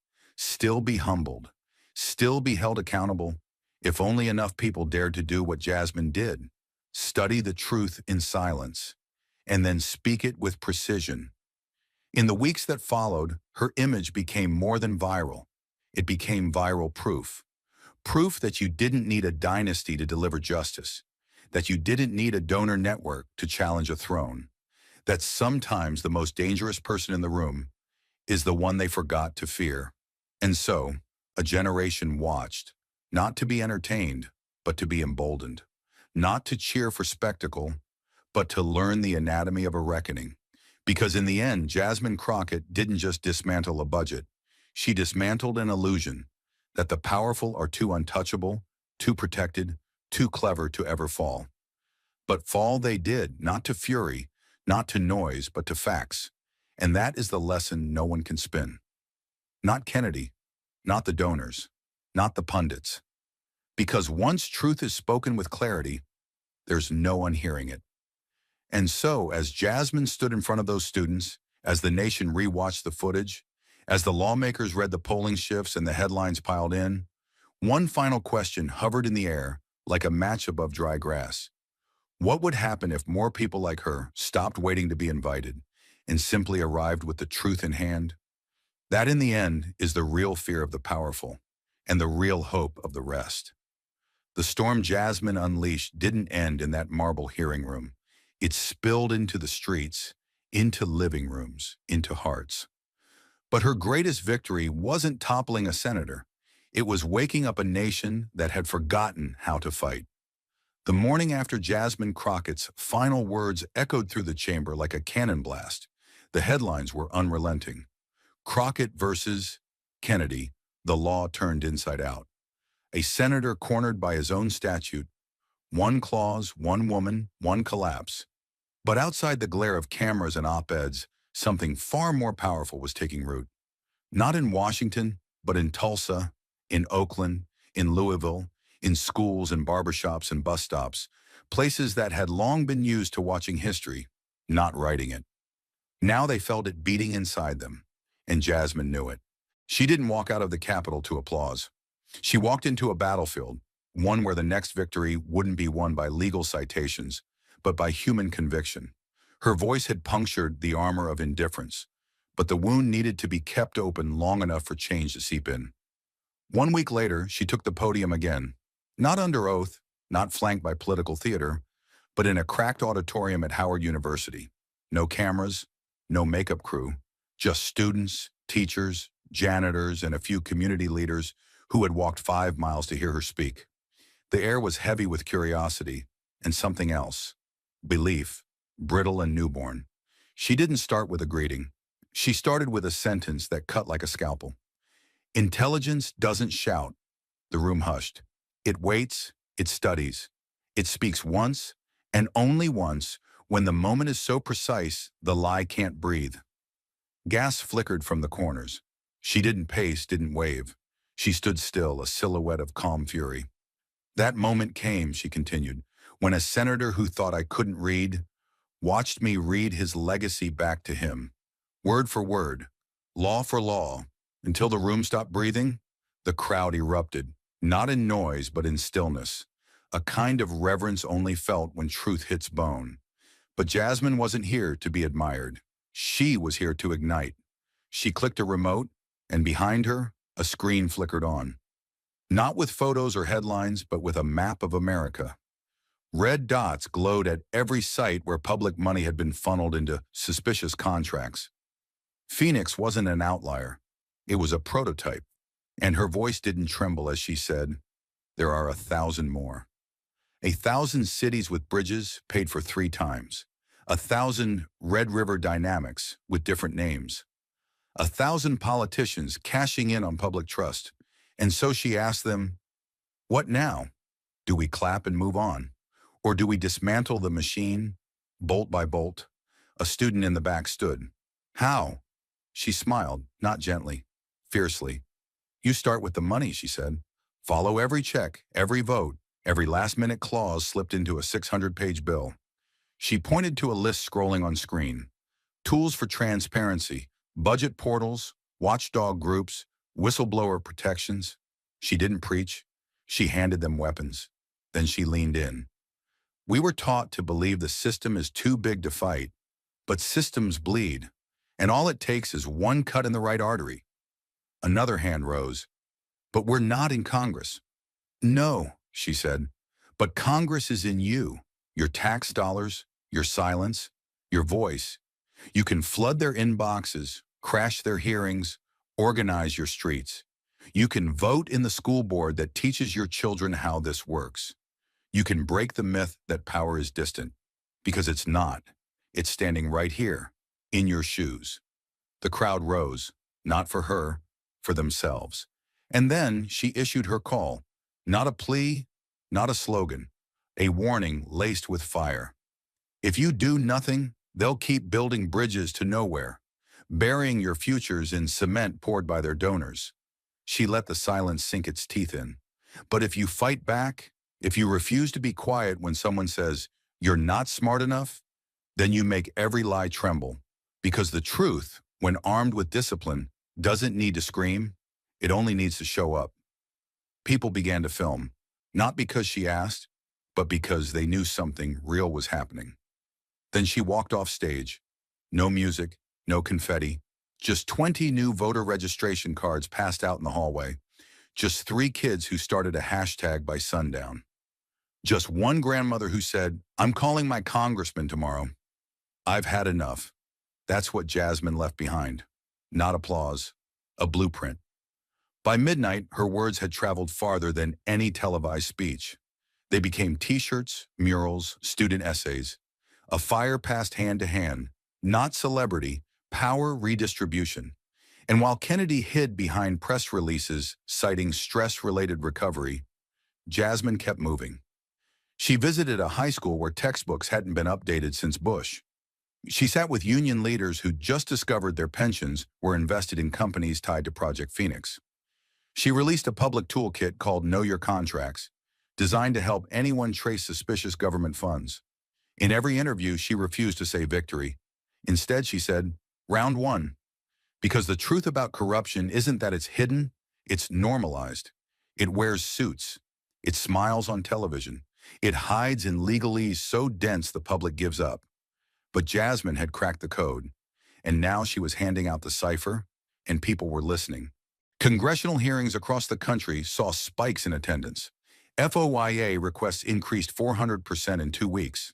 A: still be humbled, still be held accountable, if only enough people dared to do what Jasmine did, study the truth in silence, and then speak it with precision. In the weeks that followed, her image became more than viral. It became viral proof. Proof that you didn't need a dynasty to deliver justice, that you didn't need a donor network to challenge a throne, that sometimes the most dangerous person in the room is the one they forgot to fear. And so, a generation watched, not to be entertained, but to be emboldened, not to cheer for spectacle, but to learn the anatomy of a reckoning. Because in the end, Jasmine Crockett didn't just dismantle a budget. She dismantled an illusion that the powerful are too untouchable, too protected, too clever to ever fall. But fall they did, not to fury, not to noise, but to facts. And that is the lesson no one can spin. Not Kennedy, not the donors, not the pundits. Because once truth is spoken with clarity, there's no unhearing it. And so, as Jasmine stood in front of those students, as the nation rewatched the footage, as the lawmakers read the polling shifts and the headlines piled in, one final question hovered in the air like a match above dry grass. What would happen if more people like her stopped waiting to be invited and simply arrived with the truth in hand? That, in the end, is the real fear of the powerful and the real hope of the rest. The storm Jasmine unleashed didn't end in that marble hearing room. It spilled into the streets, into living rooms, into hearts. But her greatest victory wasn't toppling a senator. It was waking up a nation that had forgotten how to fight. The morning after Jasmine Crockett's final words echoed through the chamber like a cannon blast, the headlines were unrelenting. Crockett versus Kennedy, the law turned inside out. A senator cornered by his own statute. One clause, one woman, one collapse. But outside the glare of cameras and op-eds, something far more powerful was taking root. Not in Washington, but in Tulsa, in Oakland, in Louisville, in schools and barbershops and bus stops, places that had long been used to watching history, not writing it. Now they felt it beating inside them, and Jasmine knew it. She didn't walk out of the Capitol to applause. She walked into a battlefield, one where the next victory wouldn't be won by legal citations, but by human conviction. Her voice had punctured the armor of indifference, but the wound needed to be kept open long enough for change to seep in. 1 week later, she took the podium again, not under oath, not flanked by political theater, but in a cracked auditorium at Howard University. No cameras, no makeup crew, just students, teachers, janitors, and a few community leaders who had walked 5 miles to hear her speak. The air was heavy with curiosity and something else, belief, brittle and newborn. She didn't start with a greeting. She started with a sentence that cut like a scalpel. Intelligence doesn't shout. The room hushed. It waits, it studies. It speaks once, and only once, when the moment is so precise, the lie can't breathe. Gas flickered from the corners. She didn't pace, didn't wave. She stood still, a silhouette of calm fury. That moment came, she continued, when a senator who thought I couldn't read watched me read his legacy back to him. Word for word, law for law, until the room stopped breathing. The crowd erupted, not in noise but in stillness, a kind of reverence only felt when truth hits bone. But Jasmine wasn't here to be admired. She was here to ignite. She clicked a remote, and behind her, a screen flickered on. Not with photos or headlines, but with a map of America. Red dots glowed at every site where public money had been funneled into suspicious contracts. Phoenix wasn't an outlier. It was a prototype. And her voice didn't tremble as she said, "There are 1,000 more. 1,000 cities with bridges paid for 3 times. 1,000 Red River dynamics with different names. 1,000 politicians cashing in on public trust. And so she asked them, "What now? Do we clap and move on? Or do we dismantle the machine, bolt by bolt?" A student in the back stood. "How?" She smiled, not gently, fiercely. "You start with the money," she said. "Follow every check, every vote, every last-minute clause slipped into a 600-page bill." She pointed to a list scrolling on screen. Tools for transparency, budget portals, watchdog groups, whistleblower protections. She didn't preach. She handed them weapons. Then she leaned in. "We were taught to believe the system is too big to fight, but systems bleed, and all it takes is one cut in the right artery." Another hand rose. "But we're not in Congress." "No," she said, "but Congress is in you, your tax dollars, your silence, your voice. You can flood their inboxes, crash their hearings, organize your streets. You can vote in the school board that teaches your children how this works. You can break the myth that power is distant, because it's not. It's standing right here, in your shoes." The crowd rose, not for her, for themselves. And then she issued her call, not a plea, not a slogan, a warning laced with fire. "If you do nothing, they'll keep building bridges to nowhere, burying your futures in cement poured by their donors." She let the silence sink its teeth in. "But if you fight back, if you refuse to be quiet when someone says, 'You're not smart enough,' then you make every lie tremble. Because the truth, when armed with discipline, doesn't need to scream. It only needs to show up." People began to film, not because she asked, but because they knew something real was happening. Then she walked off stage. No music, no confetti, just 20 new voter registration cards passed out in the hallway. Just 3 kids who started a hashtag by sundown. Just one grandmother who said, "I'm calling my congressman tomorrow." I've had enough. That's what Jasmine left behind. Not applause, a blueprint. By midnight, her words had traveled farther than any televised speech. They became T-shirts, murals, student essays. A fire passed hand to hand, not celebrity, power redistribution. And while Kennedy hid behind press releases citing stress-related recovery, Jasmine kept moving. She visited a high school where textbooks hadn't been updated since Bush. She sat with union leaders who just discovered their pensions were invested in companies tied to Project Phoenix. She released a public toolkit called Know Your Contracts, designed to help anyone trace suspicious government funds. In every interview, she refused to say victory. Instead, she said, "Round 1. Because the truth about corruption isn't that it's hidden, it's normalized. It wears suits. It smiles on television. It hides in legalese so dense the public gives up." But Jasmine had cracked the code, and now she was handing out the cipher, and people were listening. Congressional hearings across the country saw spikes in attendance. FOIA requests increased 400% in 2 weeks.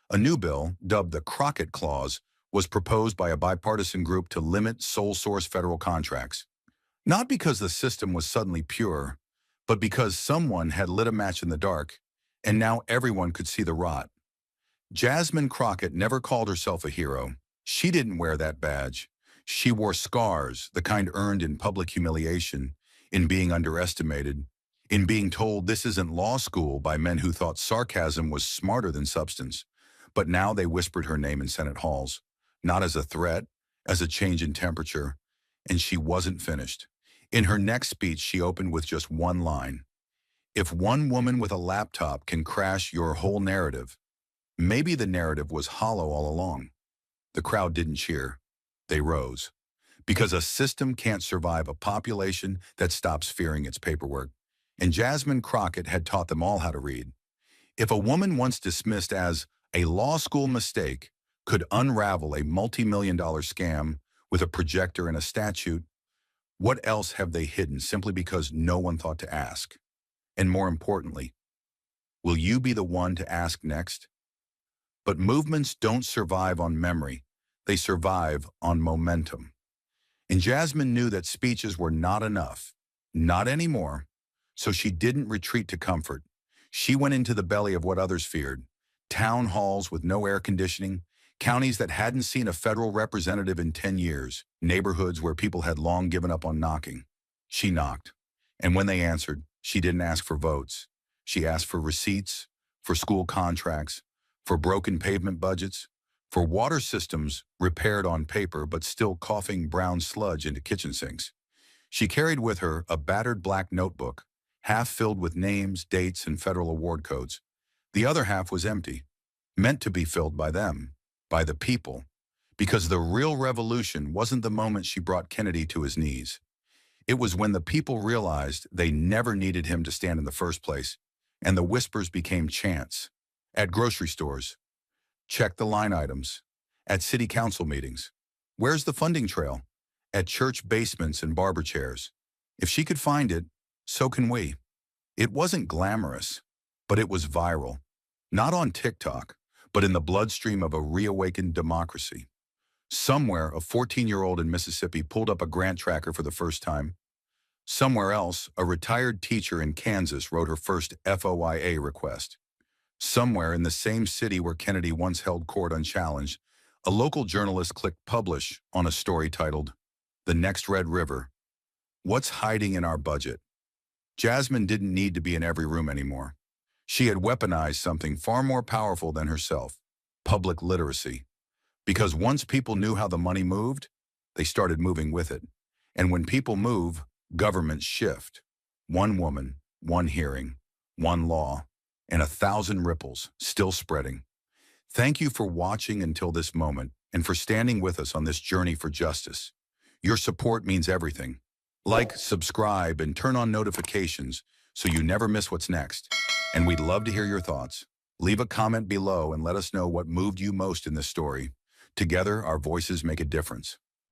A: A new bill, dubbed the Crockett Clause, was proposed by a bipartisan group to limit sole source federal contracts. Not because the system was suddenly pure, but because someone had lit a match in the dark, and now everyone could see the rot. Jasmine Crockett never called herself a hero. She didn't wear that badge. She wore scars, the kind earned in public humiliation, in being underestimated, in being told this isn't law school by men who thought sarcasm was smarter than substance. But now they whispered her name in Senate halls, not as a threat, as a change in temperature, and she wasn't finished. In her next speech, she opened with just one line. "If one woman with a laptop can crash your whole narrative, maybe the narrative was hollow all along." The crowd didn't cheer. They rose. Because a system can't survive a population that stops fearing its paperwork. And Jasmine Crockett had taught them all how to read. If a woman once dismissed as a law school mistake could unravel a multi-million-dollar scam with a projector and a statute, what else have they hidden simply because no one thought to ask? And more importantly, will you be the one to ask next? But movements don't survive on memory. They survive on momentum. And Jasmine knew that speeches were not enough. Not anymore. So she didn't retreat to comfort. She went into the belly of what others feared. Town halls with no air conditioning, counties that hadn't seen a federal representative in 10 years, neighborhoods where people had long given up on knocking. She knocked. And when they answered, she didn't ask for votes. She asked for receipts, for school contracts, for broken pavement budgets, for water systems repaired on paper but still coughing brown sludge into kitchen sinks. She carried with her a battered black notebook, half filled with names, dates, and federal award codes. The other half was empty, meant to be filled by them, by the people, because the real revolution wasn't the moment she brought Kennedy to his knees. It was when the people realized they never needed him to stand in the first place, and the whispers became chants. At grocery stores, check the line items. At city council meetings, where's the funding trail? At church basements and barber chairs. If she could find it, so can we. It wasn't glamorous, but it was viral. Not on TikTok, but in the bloodstream of a reawakened democracy. Somewhere, a 14-year-old in Mississippi pulled up a grant tracker for the first time. Somewhere else, a retired teacher in Kansas wrote her first FOIA request. Somewhere in the same city where Kennedy once held court unchallenged, a local journalist clicked publish on a story titled, "The Next Red River. What's hiding in our budget?" Jasmine didn't need to be in every room anymore. She had weaponized something far more powerful than herself, public literacy. Because once people knew how the money moved, they started moving with it. And when people move, governments shift. One woman, one hearing, one law, and 1,000 ripples still spreading. Thank you for watching until this moment and for standing with us on this journey for justice. Your support means everything. Like, subscribe, and turn on notifications so you never miss what's next. And we'd love to hear your thoughts. Leave a comment below and let us know what moved you most in this story. Together, our voices make a difference.